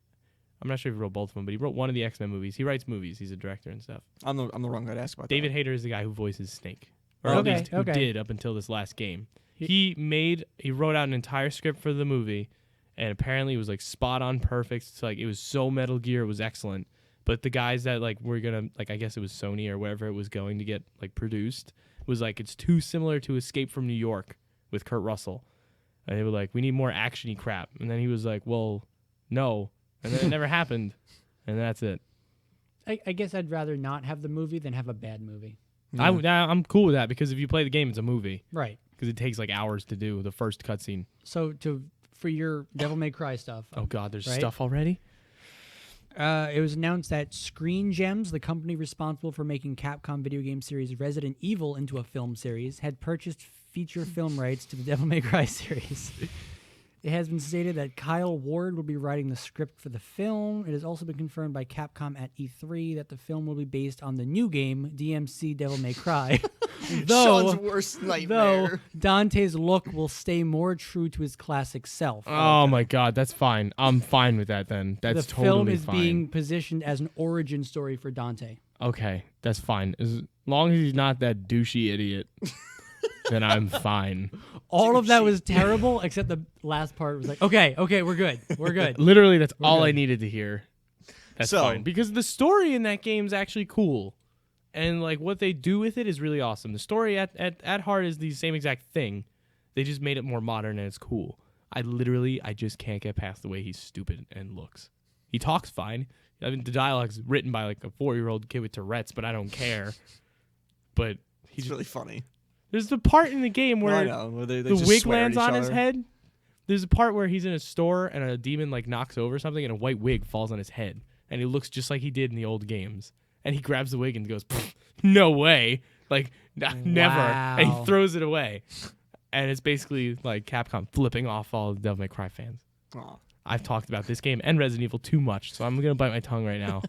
I'm not sure if he wrote both of them, but he wrote one of the X-Men movies. He writes movies. He's a director and stuff.
I'm the wrong guy to ask about
David
that.
Hayter is the guy who voices Snake, or
Okay,
at least who
okay.
did up until this last game. He wrote out an entire script for the movie, and apparently it was like spot on perfect. So like it was so Metal Gear, it was excellent. But the guys that like were gonna like I guess it was Sony or wherever it was going to get like produced was like it's too similar to Escape from New York with Kurt Russell, and they were like we need more actiony crap, and then he was like well no, and then it never happened, and that's it.
I guess I'd rather not have the movie than have a bad movie.
Yeah.
I'm cool with that because if you play the game, it's a movie
Right.
because it takes like hours to do the first cutscene.
So for your Devil May Cry stuff.
Oh God, there's
Right?
stuff already.
It was announced that Screen Gems, the company responsible for making Capcom video game series Resident Evil into a film series, had purchased feature film rights to the Devil May Cry series. It has been stated that Kyle Ward will be writing the script for the film. It has also been confirmed by Capcom at E3 that the film will be based on the new game, DMC Devil May Cry.
Sean's worst nightmare.
Though Dante's look will stay more true to his classic self.
Oh my God, that's fine. I'm fine with that then. That's
the
totally
film is
fine.
being positioned as an origin story for Dante.
Okay, that's fine. As long as he's not that douchey idiot, then I'm fine.
All of that was terrible, except the last part was like, okay, we're good. We're good.
Literally, that's all
good.
I needed to hear. That's
So-
fine. Because the story in that game is actually cool. And like what they do with it is really awesome. The story at heart is the same exact thing. They just made it more modern and it's cool. I just can't get past the way he's stupid and looks. He talks fine. I mean, the dialogue's written by like a 4-year-old kid with Tourette's, but I don't care. But he's
It's really funny.
there's the part in the game where
I know. Where they
the
just
wig
swear at
lands
each
on his
other.
head. There's a part where he's in a store and a demon like knocks over something and a white wig falls on his head and he looks just like he did in the old games. And he grabs the wig and goes, "No way!" Like never, and he
Wow.
throws it away. And it's basically like Capcom flipping off all the Devil May Cry fans.
Aw.
I've talked about this game and Resident Evil too much, so I'm gonna bite my tongue right now.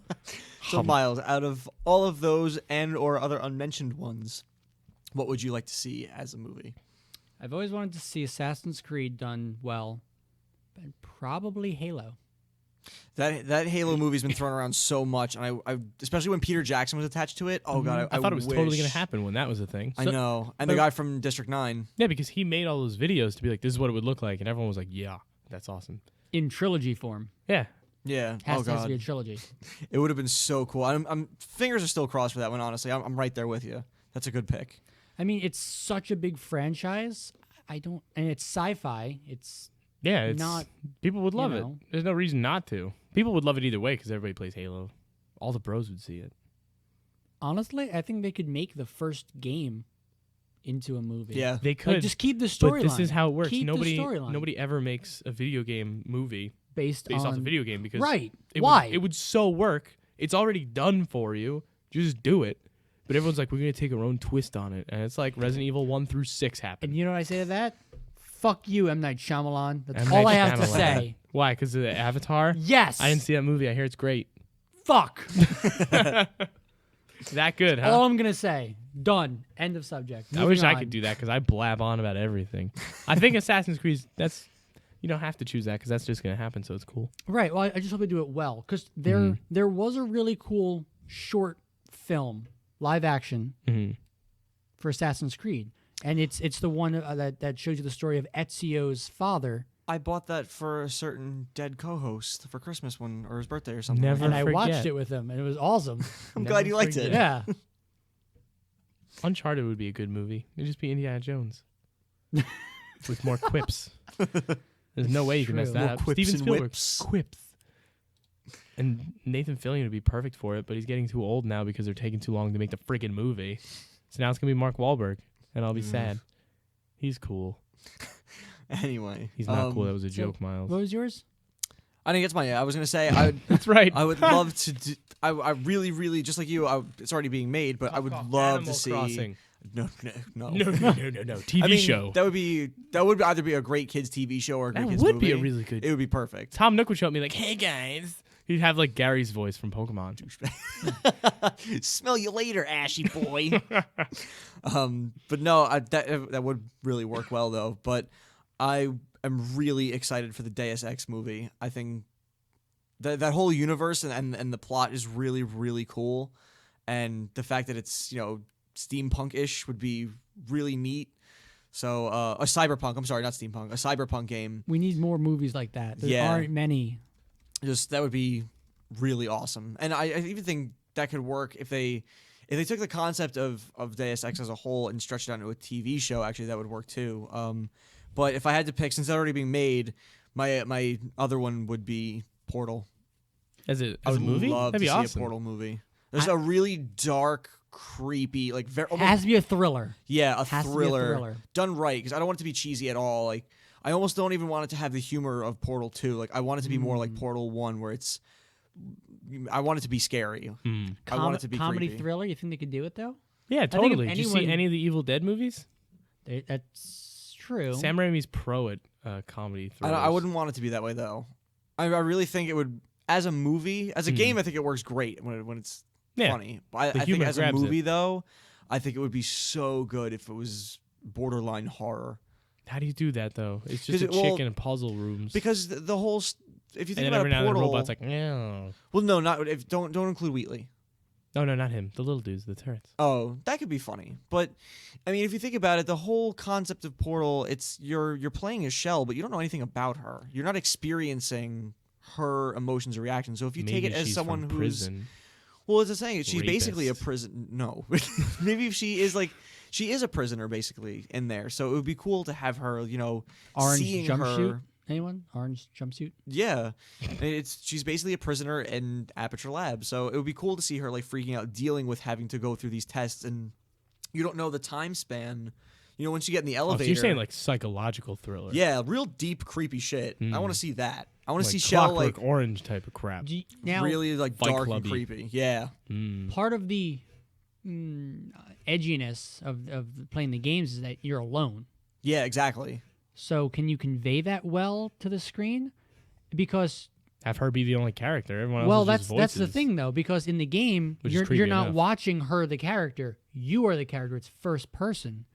So Miles, out of all of those and or other unmentioned ones, what would you like to see as a movie?
I've always wanted to see Assassin's Creed done well, but probably Halo.
That Halo movie's been thrown around so much, and I especially when Peter Jackson was attached to it. Oh God,
I thought it was totally gonna
wish-
happen when that was a thing.
I know, and the guy from District 9.
Yeah, because he made all those videos to be like, "This is what it would look like," and everyone was like, "Yeah, that's awesome."
In trilogy form.
Yeah,
Yeah.
Has
Oh
to be
God,
a trilogy.
it would have been so cool. I'm fingers are still crossed for that one. Honestly, I'm right there with you. That's a good pick.
I mean, it's such a big franchise. And it's sci-fi. It's
yeah. It's
Not,
people would love
know.
it. There's no reason not to. People would love it either way because everybody plays Halo. All the bros would see it.
honestly, I think they could make the first game into a movie.
Yeah.
They could.
Like, just keep the
but
storyline.
this is how it works.
Keep
Nobody
the storyline
nobody ever makes a video game movie
based
based
on
off a video game because
right.
it
Why?
Would, it would so work. It's already done for you. Just do it. But everyone's like, we're gonna take our own twist on it, and it's like Resident Evil 1 through 6 happened.
And you know what I say to that? Fuck you, M. Night Shyamalan. That's
M.
all
Night
I have to
Shyamalan.
say.
Why? Because of the Avatar?
Yes.
I didn't see that movie. I hear it's great.
Fuck.
That good, huh?
All I'm gonna say. Done. End of subject.
I wish
Moving
I
on.
could do that because I blab on about everything. I think Assassin's Creed, you don't have to choose that because that's just going to happen, so it's cool.
Right. Well, I just hope they do it well because
Mm-hmm.
there was a really cool short film, live action
Mm-hmm.
for Assassin's Creed, and it's the one that shows you the story of Ezio's father.
I bought that for a certain dead co-host for Christmas or his birthday or something.
Never
And I watched
forget.
it with him, and it was awesome.
I'm glad you liked it.
Yeah.
Uncharted would be a good movie. It'd just be Indiana Jones with more quips. There's no way you can mess
True.
that
More
up.
quips
Steven
and
Spielberg.
whips.
Quips. And Nathan Fillion would be perfect for it, but he's getting too old now because they're taking too long to make the friggin' movie. So now it's going to be Mark Wahlberg, and I'll be sad. He's cool.
Anyway,
He's not cool. That was a joke, Miles.
What was yours?
I didn't get to my. I was gonna say I would.
That's right.
I would love to. I really, really just like you. It's already being made, but I would love
Animal
to see.
Crossing.
No.
No. TV
I mean,
show.
That would either be a great kids TV show or a great
That
kids
would
movie.
be a really good.
It would be perfect.
Tom Nook would show up and be like, "Hey guys," he'd have like Gary's voice from Pokemon.
Smell you later, ashy boy. But no, that would really work well though. But I am really excited for the Deus Ex movie. I think that whole universe and the plot is really, really cool, and the fact that it's steampunk-ish would be really neat. So a cyberpunk. I'm sorry, not steampunk. A cyberpunk game.
We need more movies like that. There aren't many.
Just that would be really awesome. And I even think that could work if they took the concept of Deus Ex as a whole and stretched it out into a TV show. Actually, that would work too. But if I had to pick, since it's already being made, my other one would be Portal.
As a
I would
movie?
love
That'd
to
be
see
awesome.
a Portal movie. There's a really dark, creepy, like very
Has to be a thriller.
yeah, a
Has to be a
thriller
thriller.
done right. Because I don't want it to be cheesy at all. Like I almost don't even want it to have the humor of Portal 2. Like I want it to be more like Portal 1, where it's. I want it to be scary. I want it to be
comedy
creepy.
thriller. You think they could do it though?
Yeah,
think if
totally. Did you see
anyone-
any of the Evil Dead movies?
That's true.
Sam Raimi's pro at comedy thrillers.
I wouldn't want it to be that way though. I really think it would, as a movie, as a game. I think it works great when it's
Yeah.
funny. But I think
humor
as a
grabs
movie
it.
though, I think it would be so good if it was borderline horror.
How do you do that though? It's
'Cause
just a
it- well,
chick in puzzle rooms.
Because the whole, if you think
and then
about
every
a
now and then the
Portal,
robot's like, no.
well, no, not if don't include Wheatley.
No, not him. The little dudes, the turrets.
Oh, that could be funny. But I mean, if you think about it, the whole concept of Portal, it's you're playing a shell, but you don't know anything about her. You're not experiencing her emotions or reactions. So if you take
Maybe
it as
she's
someone
from
who's
prison.
well, as I saying, she's basically a
Rapist.
prison. No, maybe if she is a prisoner basically in there. So it would be cool to have her,
Orange
seeing
jumpsuit.
her.
Anyone? Orange jumpsuit.
Yeah, she's basically a prisoner in Aperture Lab, so it would be cool to see her like freaking out, dealing with having to go through these tests, and you don't know the time span. Once you get in the
Oh, so
elevator,
you're saying like psychological thriller?
yeah, real deep, creepy shit. I want to see that. I want to
like
see Shell
Clockwork
like
Orange type of crap.
Now,
really like
Fight
dark
Clubby.
and creepy. Yeah,
part of the edginess of playing the games is that you're alone.
yeah, exactly.
So can you convey that well to the screen? Because
Have her be the only character. Everyone else is just
that's the
voices.
thing though, because in the game
Which is
you're
creepy
not
enough.
watching her the character. You are the character. It's first person.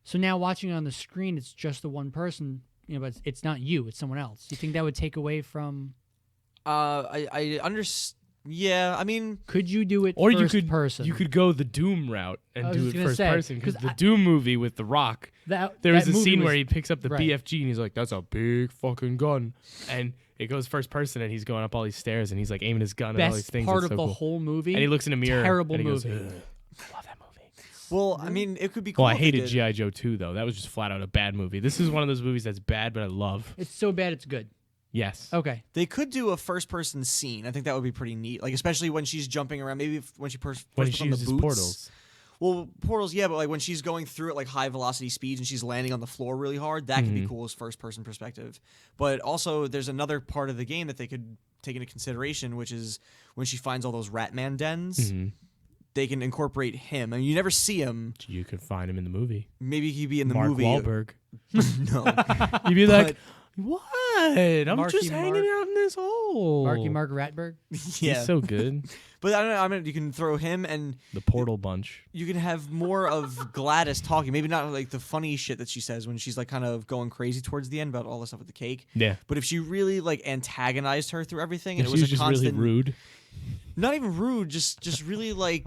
So now watching it on the screen, it's just the one person. But it's not you. It's someone else. You think that would take away from?
I understand. Yeah, I mean,
Could you do it
Or
first
you could
person?
you could go the Doom route
I
and
was
do
just
it
gonna
first
say,
person because
'cause
the Doom movie with The Rock. There was
that
a
movie
scene
was-
where he picks up the
right.
BFG and he's like, "That's a big fucking gun," and it goes first person and he's going up all these stairs and he's like aiming his gun at all these
Best
things.
part
It's
of
so
the
cool.
whole movie.
And he looks in a mirror.
Terrible
and he goes,
movie.
"Ugh, I love that movie.
well, I mean, it could be cool.
Well, I
if they
hated
did-
G.I. Joe 2 though. That was just flat out a bad movie. This is one of those movies that's bad but I love.
It's so bad it's good.
Yes.
Okay.
They could do a first-person scene. I think that would be pretty neat. Like especially when she's jumping around. Maybe when she first
When
puts
she
on the
uses
boots.
portals.
Well, portals, yeah, but like when she's going through at like high velocity speeds and she's landing on the floor really hard, that could be cool as first-person perspective. But also, there's another part of the game that they could take into consideration, which is when she finds all those Ratman dens. They can incorporate him. I mean, you never see him.
You could find him in the movie.
Maybe he'd be in the
Mark
movie.
Wahlberg.
No.
You'd be like,
But-
"What? I'm
Marky
just hanging
Mark.
out in this hole."
Mark Ratberg.
yeah.
He's so good.
But I don't know. I mean, you can throw him and
The Portal Bunch.
you can have more of Gladys talking. Maybe not like the funny shit that she says when she's like kind of going crazy towards the end about all the stuff with the cake.
Yeah.
But if she really like antagonized her through everything, and
If
it
she
was
was
a
just
constant,
really rude.
not even rude, just really like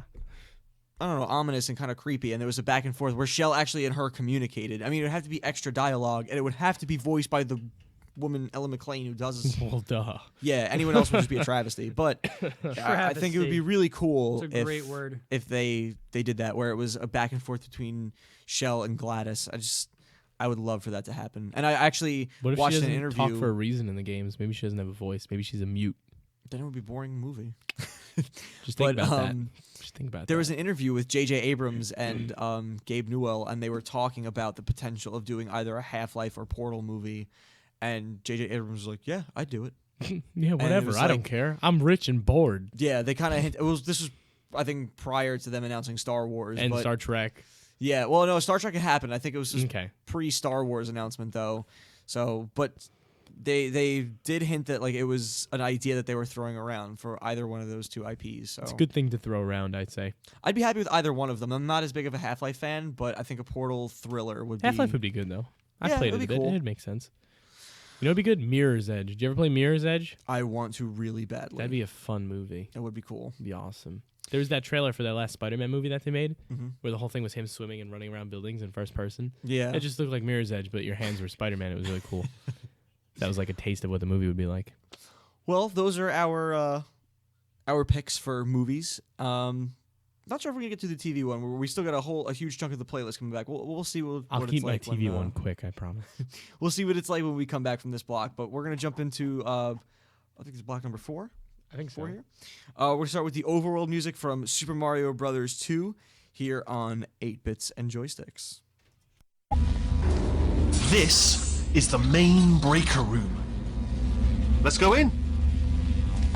I don't know, ominous and kind of creepy. And there was a back and forth where Shell actually and her communicated. I mean, it would have to be extra dialogue, and it would have to be voiced by the woman Ellen McLean who does.
Well, duh.
Yeah, anyone else would just be a travesty. But I think it would be really cool
It's a great word.
if they did that, where it was a back and forth between Shell and Gladys. I would love for that to happen. And I actually
What if she
watched
doesn't
an interview.
talk for a reason in the games? Maybe she doesn't have a voice. Maybe she's a mute.
Then it would be a boring movie.
Just think
But,
about that. Just think about
There
that.
was an interview with J.J. Abrams and Gabe Newell, and they were talking about the potential of doing either a Half-Life or Portal movie. And J.J. Abrams was like, "Yeah, I'd do it."
Yeah, whatever.
was
I don't
like-
care. I'm rich and bored.
Yeah, they kind of This was, I think, prior to them announcing Star Wars.
And
but
Star Trek.
yeah, well, no, Star Trek had happened. I think it was just
Okay.
pre-Star Wars announcement though. So, but they did hint that like it was an idea that they were throwing around for either one of those two IPs. So
It's a good thing to throw around, I'd say.
I'd be happy with either one of them. I'm not as big of a Half-Life fan, but I think a Portal thriller would
Half-Life
be.
would be good, though. I
Yeah,
played it
it'd
a
be
bit.
cool.
It'd make sense. You know, it'd be good? Mirror's Edge. Did you ever play Mirror's Edge?
I want to really badly.
That'd be a fun movie.
That would be cool.
It'd be awesome. There was that trailer for that last Spider-Man movie that they made,
Mm-hmm.
where the whole thing was him swimming and running around buildings in first person.
Yeah.
It just looked like Mirror's Edge, but your hands were Spider-Man. It was really cool. That was like a taste of what the movie would be like.
Well, those are our picks for movies. Not sure if we're gonna get to the TV one. We still got a huge chunk of the playlist coming back. We'll see what
I'll
it's
keep my
like
TV
when,
one quick, I promise.
We'll see what it's like when we come back from this block. But we're gonna jump into I think it's block number 4.
I think so.
4 here. We're gonna start with the overworld music from Super Mario Brothers 2 here on 8-Bits and Joysticks.
This is the main breaker room. Let's go in.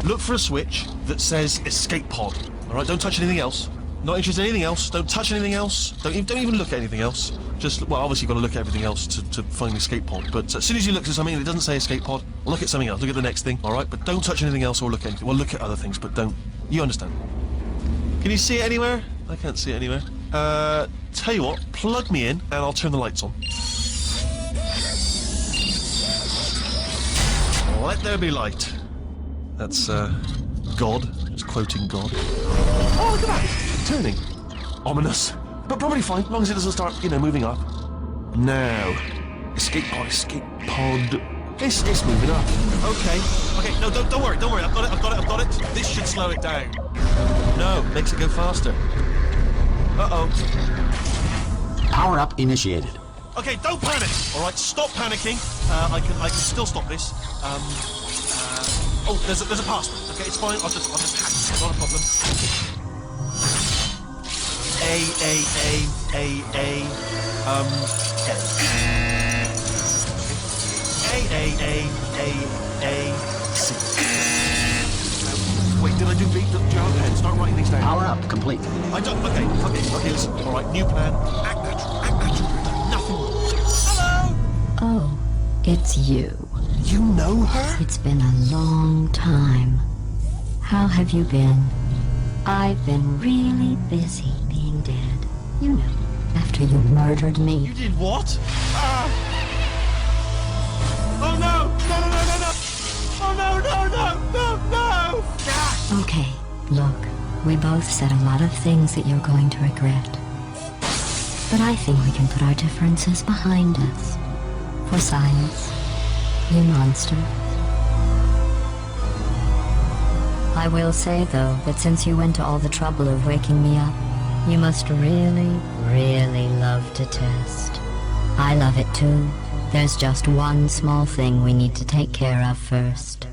Look for a switch that says escape pod. All right, don't touch anything else. Not interested in anything else. Don't touch anything else. Don't even look at anything else. Just, well, obviously you've got to look at everything else to find the escape pod. But as soon as you look at something and it doesn't say escape pod, look at something else. Look at the next thing, all right? But don't touch anything else or look at anything. Well, look at other things, but don't. You understand? Can you see it anywhere? I can't see it anywhere. Tell you what, plug me in and I'll turn the lights on. Let there be light. That's, God. Just quoting God. Oh, look at that! Turning. Ominous. But probably fine, as long as it doesn't start, moving up. Now. Escape pod, escape pod. It's moving up. Okay. Okay, no, don't worry. I've got it. This should slow it down. No, makes it go faster. Uh-oh.
Power up initiated.
Okay, don't panic. All right, stop panicking. I can still stop this. Oh, there's a password. Okay, it's fine. I'll just hack it. Not a problem. A. C. Wait, did I do B? Do you have a pen? Start writing things down.
Power up complete.
I don't. Okay, listen. All right, new plan. Act natural. Nothing more. Hello.
Oh, it's you.
You know her?
It's been a long time. How have you been? I've been really busy being dead. You know, after you murdered me.
You did what? Oh no! No! Ah!
Okay, look, we both said a lot of things that you're going to regret. But I think we can put our differences behind us. For science, you monster. I will say, though, that since you went to all the trouble of waking me up, you must really, really love to test. I love it too. There's just one small thing we need to take care of first.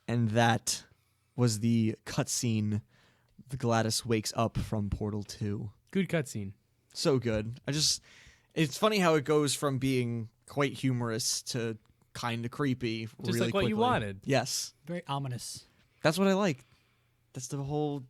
And that was the cutscene. The Gladys wakes up from Portal 2.
Good cutscene.
So good. It's funny how it goes from being quite humorous to kind of creepy.
Just
really
like what you
quickly.
wanted.
Yes.
Very ominous.
That's what I like. That's the whole.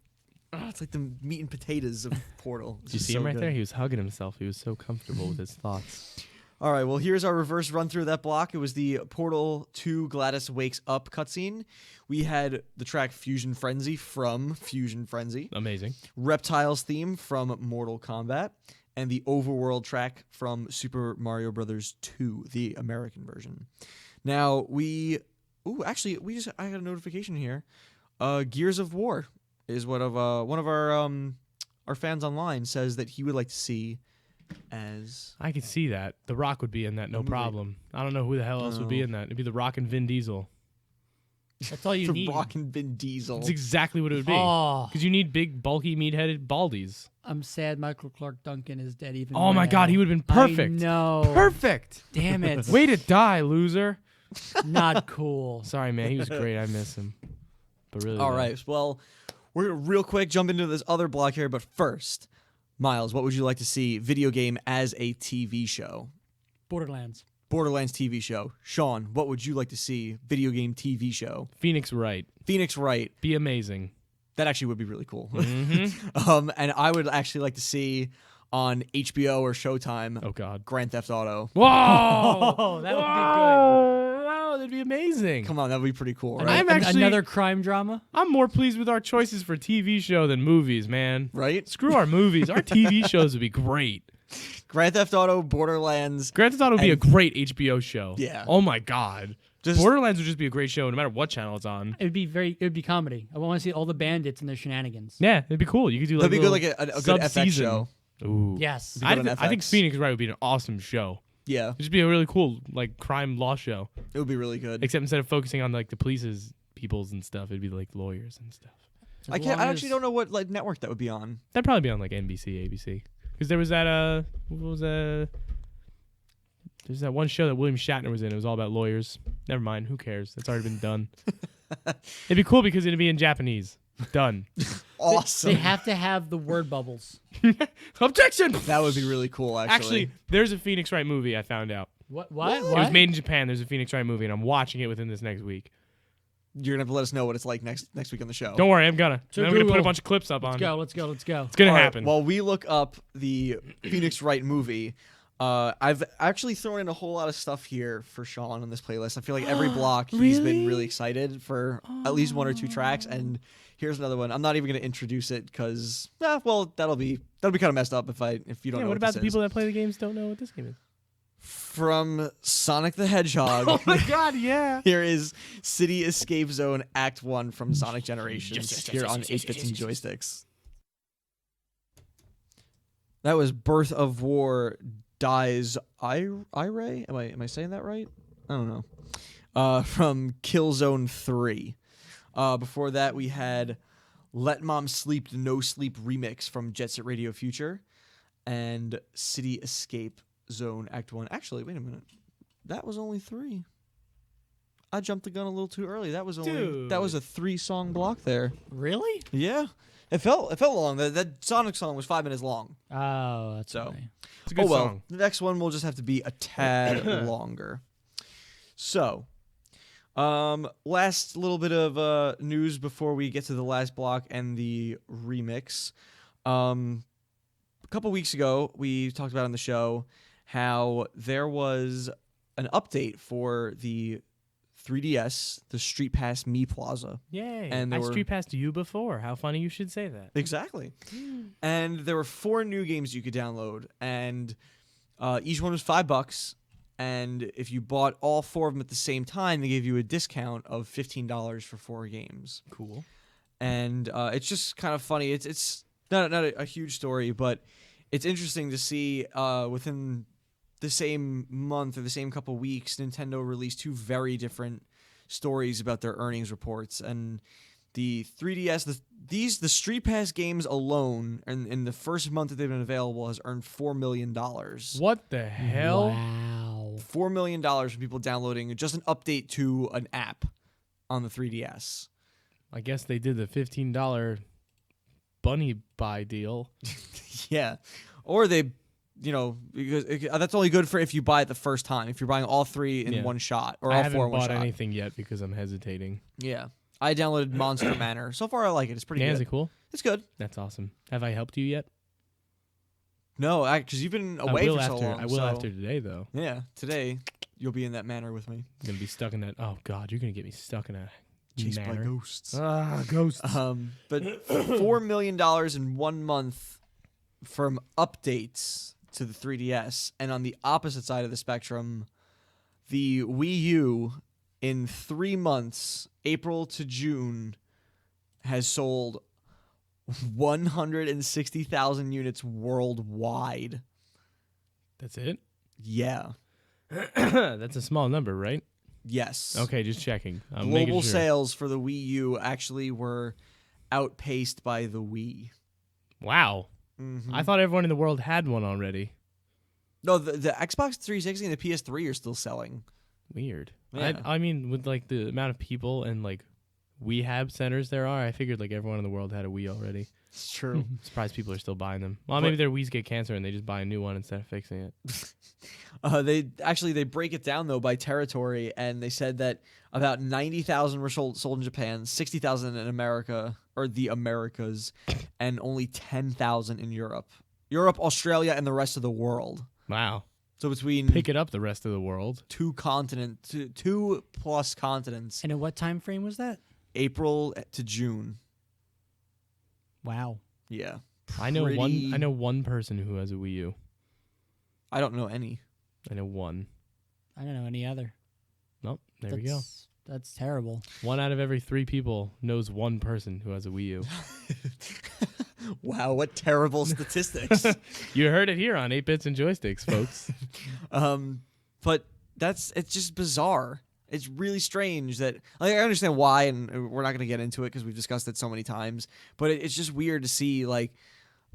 It's like the meat and potatoes of Portal.
Did you see him right there? He was hugging himself. He was so comfortable with his thoughts.
All right, well, here's our reverse run through of that block. It was the Portal 2 Gladys Wakes Up cutscene. We had the track Fusion Frenzy from Fusion Frenzy,
Amazing.
Reptiles theme from Mortal Kombat, and the Overworld track from Super Mario Brothers 2, the American version. Now, I got a notification here. Gears of War is one of our fans online says that he would like to see as
I could see that. The Rock would be in that, no
movie.
problem. I don't know who the hell else would be in that. It'd be The Rock and Vin Diesel.
That's all you
The
need.
Rock and Vin Diesel.
That's exactly what it would be.
Oh,
Because you need big, bulky, meat-headed baldies.
I'm sad Michael Clark Duncan is dead even
Oh my
now.
God, he would have been perfect.
I know.
Perfect.
Damn it.
Way to die, loser.
Not cool.
Sorry, man. He was great. I miss him. But really,
All
though.
right, well, we're going to real quick jump into this other block here, but first, Miles, what would you like to see video game as a TV show?
Borderlands.
Borderlands TV show. Sean, what would you like to see video game TV show?
Phoenix Wright.
Phoenix Wright.
Be amazing.
That actually would be really cool.
Mm-hmm.
And I would actually like to see on HBO or Showtime
Oh, God.
Grand Theft Auto.
Whoa!
Oh, that would be good.
Wow, that'd be amazing.
Come on, that would be pretty cool,
And
right?
I'm actually-
Another crime drama.
I'm more pleased with our choices for TV show than movies, man.
Right?
Screw our movies. Our TV shows would be great.
Grand Theft Auto, Borderlands.
Grand Theft Auto would be a
And-
great HBO show.
Yeah.
Oh, my God. Borderlands would just be a great show, no matter what channel it's on.
It would be comedy. I want to see all the bandits and their shenanigans.
Yeah, it'd be cool. You could do like
That'd be good, like a good FX
sub-season.
show.
Ooh.
Yes.
Be good on
I think
FX.
Phoenix Wright would be an awesome show.
Yeah,
It'd just be a really cool like crime law show.
it would be really good.
Except instead of focusing on like the police's peoples and stuff, it'd be like lawyers and stuff.
I actually don't know what like network that would be on.
That'd probably be on like NBC, ABC. Because there was that there's that one show that William Shatner was in. It was all about lawyers. Never mind. Who cares? That's already been done. It'd be cool because it'd be in Japanese. Done.
Awesome.
They have to have the word bubbles.
Objection.
That would be really cool.
Actually, there's a Phoenix Wright movie I found out.
What?
It was made in Japan. There's a Phoenix Wright movie, and I'm watching it within this next week.
You're gonna have to let us know what it's like next week on the show.
Don't worry, I'm gonna.
So
I'm gonna put a
Google.
bunch of clips up on.
Let's go.
It's gonna
All right,
happen.
while we look up the Phoenix Wright movie, I've actually thrown in a whole lot of stuff here for Sean on this playlist. I feel like every block he's been really excited for at least one or two tracks, and here's another one. I'm not even going to introduce it because, that'll be kind of messed up if you don't know.
What about
this
the people
is.
that play the games don't know what this game is?
From Sonic the Hedgehog?
Oh my god, yeah.
Here is City Escape Zone Act 1 from Sonic Generations here on 8-Bits and Joysticks. That was Birth of War Dies Irae? Am I saying that right? I don't know. From Killzone 3. Before that we had Let Mom Sleep the No Sleep remix from Jet Set Radio Future and City Escape Zone Act 1. Actually, wait a minute. That was only 3. I jumped the gun a little too early. That was a 3-song block there.
Really?
Yeah. It felt long. That Sonic song was 5 minutes long.
Oh, that's
So,
funny.
It's a good
well.
song.
The next one will just have to be a tad longer. So, last little bit of news before we get to the last block and the remix. A couple weeks ago, we talked about on the show how there was an update for the 3DS, the Street Pass Me Plaza.
Yay.
And
I
there were-
street passed you before. How funny you should say that.
Exactly. And there were 4 new games you could download, and each one was $5. And if you bought all 4 of them at the same time, they gave you a discount of $15 for 4 games.
Cool.
And it's just kind of funny. It's not a huge story, but it's interesting to see within the same month or the same couple weeks, Nintendo released 2 very different stories about their earnings reports. And the 3DS, the Street Pass games alone, in the first month that they've been available, has earned $4 million.
What the hell?
Wow.
$4 million from people downloading just an update to an app on the 3DS.
I guess they did the $15 bunny buy deal.
Yeah. Or they, because that's only good for if you buy it the first time. If you're buying all 3 in
Yeah.
one shot, or
I
all
haven't
4 in one
bought
shot.
anything yet because I'm hesitating.
Yeah. I downloaded Monster Manor. So far, I like it. It's pretty
Yeah,
good.
is it cool?
It's good.
That's awesome. Have I helped you yet?
No, because you've been away for so long.
I will
so-
after today, though.
Yeah, today you'll be in that manor with me.
I'm gonna be stuck in that. Oh God, you're gonna get me stuck in a
Chased by
manor.
ghosts.
Ah, ghosts.
But $4 million in 1 month from updates to the 3DS, and on the opposite side of the spectrum, the Wii U in 3 months, April to June, has sold 160,000 units worldwide.
That's it.
Yeah.
That's a small number, right?
Yes.
Okay, just checking. I'm making
Global
sure.
sales for the Wii U actually were outpaced by the Wii.
Wow.
Mhm.
I thought everyone in the world had one already.
No, the Xbox 360 and the PS3 are still selling.
Weird.
Yeah.
I mean, with like the amount of people and like Wehab centers there are, I figured like everyone in the world had a Wii already.
It's true.
Surprised people are still buying them. Well,
But-
maybe their Wii's get cancer and they just buy a new one instead of fixing it.
They break it down though by territory, and they said that about 90,000 were sold in Japan, 60,000 in America or the Americas, and only 10,000 in Europe, Australia, and the rest of the world.
Wow.
So between
Pick it up, the rest of the world.
2 plus continents,
And in what time frame was that?
April to June.
Wow.
Yeah,
I know
Pretty-
one person who has a Wii U.
I don't know any.
I know one.
I don't know any other.
Nope. There we go.
That's terrible.
1 out of every 3 people knows one person who has a Wii U.
Wow, what terrible statistics.
You heard it here on 8-Bits and Joysticks, folks.
But it's just bizarre. It's really strange that I understand why, and we're not going to get into it because we've discussed it so many times. But it's just weird to see like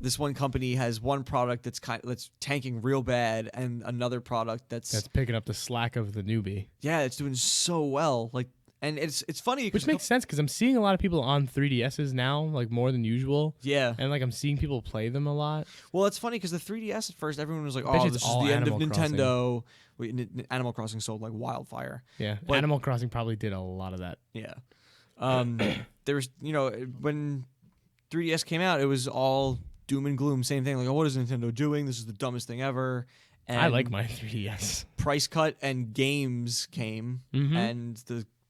this one company has one product that's tanking real bad, and another product that's
picking up the slack of the newbie.
Yeah, it's doing so well. Like, and it's funny,
Which makes sense because I'm seeing a lot of people on 3DSs now, like more than usual.
Yeah,
and like I'm seeing people play them a lot.
Well, it's funny because the 3DS at first, everyone was like,
bet
"Oh,
you
this
it's
is
all
the end of
Animal
Nintendo." Animal Crossing sold like wildfire.
Yeah,
But-
Animal Crossing probably did a lot of that.
Yeah. There was, when 3DS came out, it was all doom and gloom. Same thing. Like, oh, what is Nintendo doing? This is the dumbest thing ever. And
I like my 3DS.
price cut and games came,
Mhm.
and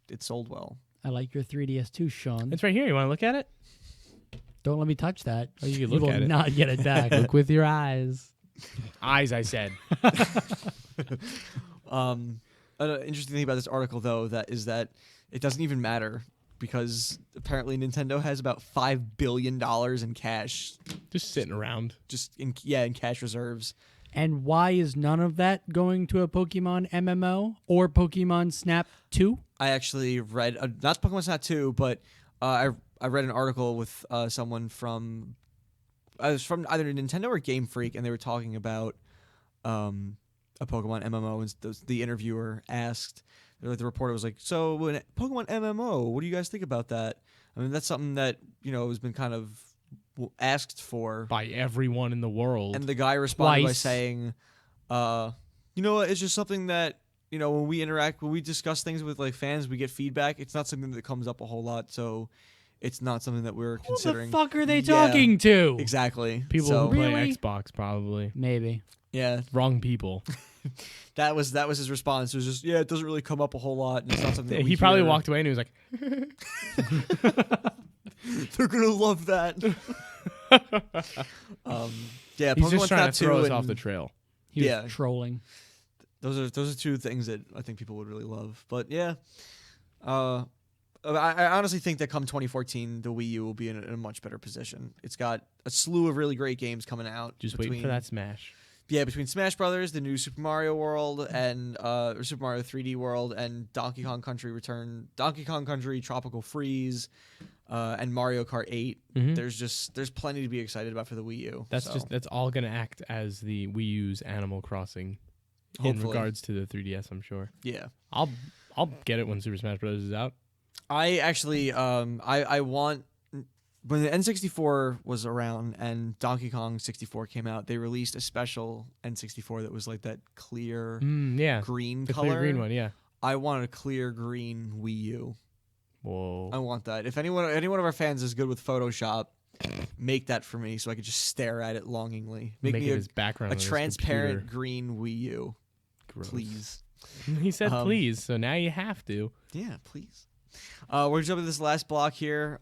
it sold well.
I like your 3DS too, Sean.
It's right here. You want to look at it?
Don't let me touch that.
Oh, you can
You
look
will
at it.
not get it back.
Look with your eyes. Eyes, I said.
An interesting thing about this article, though, is that it doesn't even matter because apparently Nintendo has about $5 billion in cash,
Just sitting around.
just in cash reserves.
And why is none of that going to a Pokemon MMO or Pokemon Snap 2?
I actually read not Pokemon Snap 2, but I read an article with someone from either Nintendo or Game Freak, and they were talking about a Pokemon MMO, and the interviewer asked, the reporter was like, "So, when Pokemon MMO, what do you guys think about that?" I mean, that's something that has been kind of asked for
By everyone in the world.
and the guy responded by
Twice.
saying, it's just something that, when we discuss things with like fans, we get feedback. It's not something that comes up a whole lot, so it's not something that we're
Who the
considering.
fuck are they
Yeah,
talking to?
Exactly.
People
So,
who play
Really?
Xbox, probably.
Maybe.
yeah,
Wrong people.
that was his response. It was just, it doesn't really come up a whole lot, and it's not something that we
He probably
hear.
walked away and he was like,
They're gonna love that. Yeah,
he's
Pokemon
just trying
Snap
to throw
2
us
and
off the trail.
He was
Yeah.
trolling.
Those are two things that I think people would really love. But yeah, I honestly think that come 2014, the Wii U will be in a much better position. It's got a slew of really great games coming out.
Just waiting for that Smash.
Yeah, between Smash Brothers, the new Super Mario World, and or Super Mario 3D World, and Donkey Kong Country Return, Donkey Kong Country Tropical Freeze, and Mario Kart 8.
Mhm.
There's plenty to be excited about for the Wii U.
That's all going to act as the Wii U's Animal Crossing in
Hopefully.
regards to the 3DS, I'm sure.
Yeah.
I'll get it when Super Smash Bros. Is out.
I actually I want, when the N64 was around and Donkey Kong 64 came out, they released a special N64 that was like that clear
Yeah.
green
The
color.
clear green one, yeah.
I want a clear green Wii U.
Whoa.
I want that. If any one of our fans is good with Photoshop, make that for me so I could just stare at it longingly. Make
Make
me
it
a
his background.
a
on his
transparent
computer.
green Wii U,
Gross.
please.
He said
please.
so now you have to.
Yeah, please. We're gonna jump into this last block here.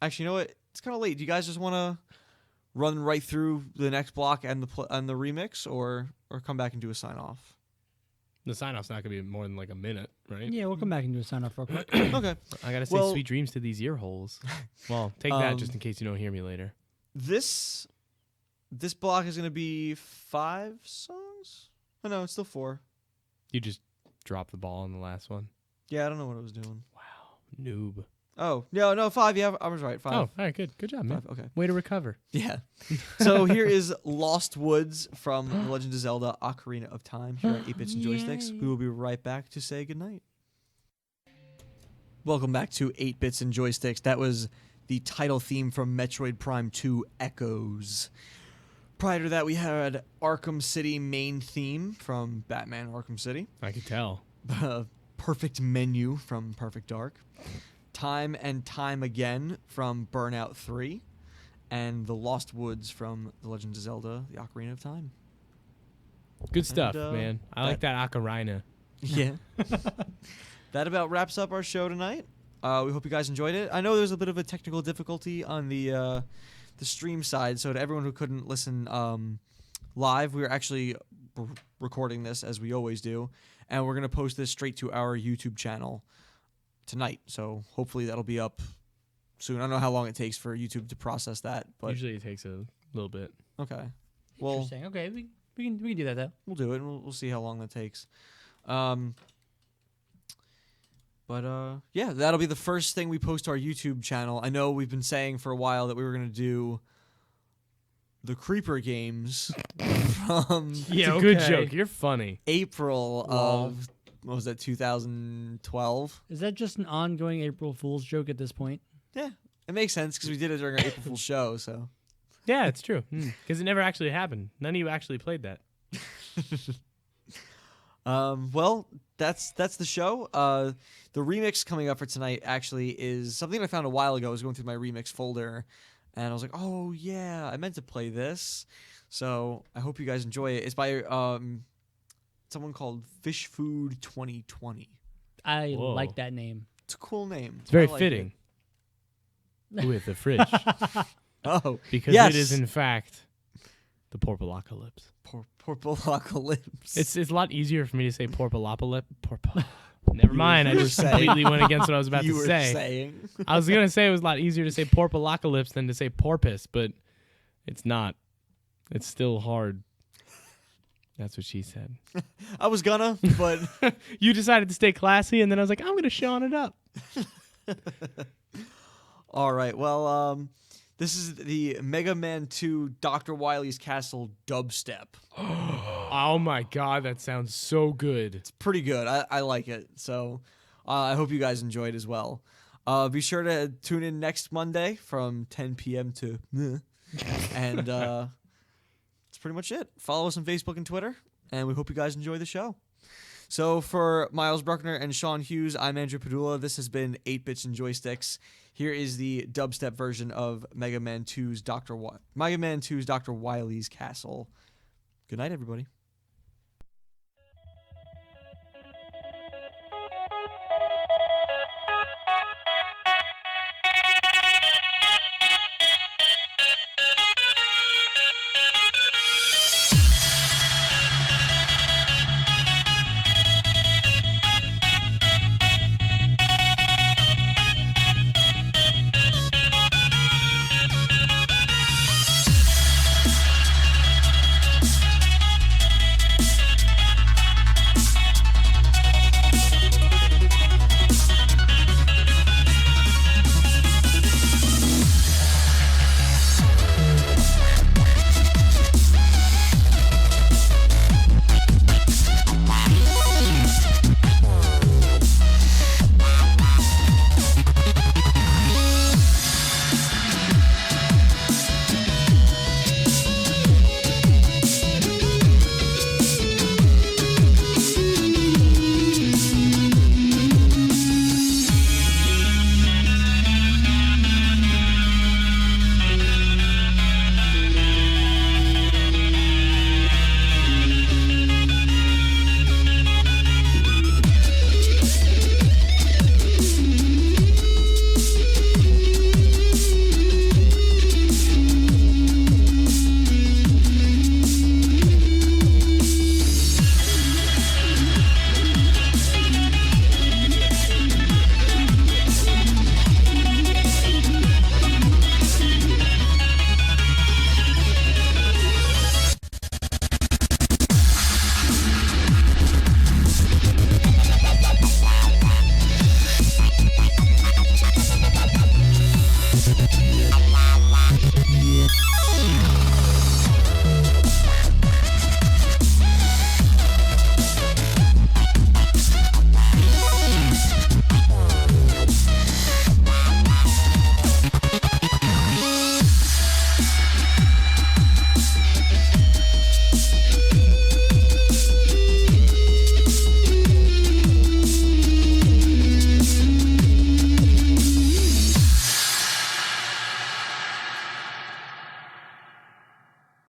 Actually, you know what? It's kind of late. Do you guys just want to run right through the next block and the remix, or come back and do a sign off?
The sign off's not going to be more than like a minute, right?
Yeah, we'll come back and do a sign off real quick.
Okay.
I got to say
Well-
sweet dreams to these ear holes. Well, take that just in case you don't hear me later.
This block is gonna be 5 songs. Oh no, it's still 4.
You just dropped the ball on the last one.
Yeah, I don't know what I was doing.
Wow. Noob.
Oh no, 5. Yeah, I was right. 5.
Oh, all right, good. Good job, man.
5. Okay.
Way to recover.
Yeah. So here is Lost Woods from The Legend of Zelda: Ocarina of Time here at 8-Bits and Joysticks. We will be right back to say goodnight. Welcome back to 8-Bits and Joysticks. That was the title theme from Metroid Prime 2 Echoes. Prior to that, we had Arkham City main theme from Batman Arkham City.
I could tell.
Perfect Menu from Perfect Dark. Time and Time Again from Burnout 3. And The Lost Woods from The Legend of Zelda: The Ocarina of Time.
Good stuff,
And,
man. I like that ocarina.
Yeah. That about wraps up our show tonight. We hope you guys enjoyed it. I know there's a bit of a technical difficulty on the stream side, so to everyone who couldn't listen live, we were actually recording this as we always do, and we're gonna post this straight to our YouTube channel tonight. So hopefully that'll be up soon. I don't know how long it takes for YouTube to process that, but
Usually it takes a little bit.
okay. Well,
Interesting. Okay, we can do that though.
we'll do it, and we'll see how long that takes. Yeah, that'll be the first thing we post to our YouTube channel. I know we've been saying for a while that we were gonna do the Creeper games from
It's a good joke. You're funny.
April of what was that, 2012?
Is that just an ongoing April Fool's joke at this point?
Yeah, it makes sense because we did it during our April Fool's show. So
Yeah, it's true. Because it never actually happened. None of you actually played that.
well, that's the show. The remix coming up for tonight actually is something I found a while ago. I was going through my remix folder, and I was like, oh yeah, I meant to play this. So I hope you guys enjoy it. It's by someone called Fish Food 2020.
I
Whoa.
like that name.
It's a cool name.
It's very
I like
fitting with the fridge.
it. Oh,
Because
yes.
it is, in fact, the porpocalypse.
Porpocalypse.
It's a lot easier for me to say porpocalypse. Never mind. I
were
just
saying.
completely went against what I was about
you
to
were
say.
saying.
I was going to say it was a lot easier to say porpocalypse than to say porpoise, but it's not. It's still hard. That's what she said.
I was gonna, but
You decided to stay classy, and then I was like, I'm going to Sean it up.
all right. Well, this is the Mega Man 2 Dr. Wily's Castle dubstep.
Oh, my God. That sounds so good.
It's pretty good. I like it. So I hope you guys enjoyed as well. Be sure to tune in next Monday from 10 p.m. to and that's pretty much it. Follow us on Facebook and Twitter, and we hope you guys enjoy the show. So for Miles Bruckner and Sean Hughes, I'm Andrew Padula. This has been 8-Bits and Joysticks. Here is the dubstep version of Mega Man 2's Dr. Wily's Castle. Good night, everybody.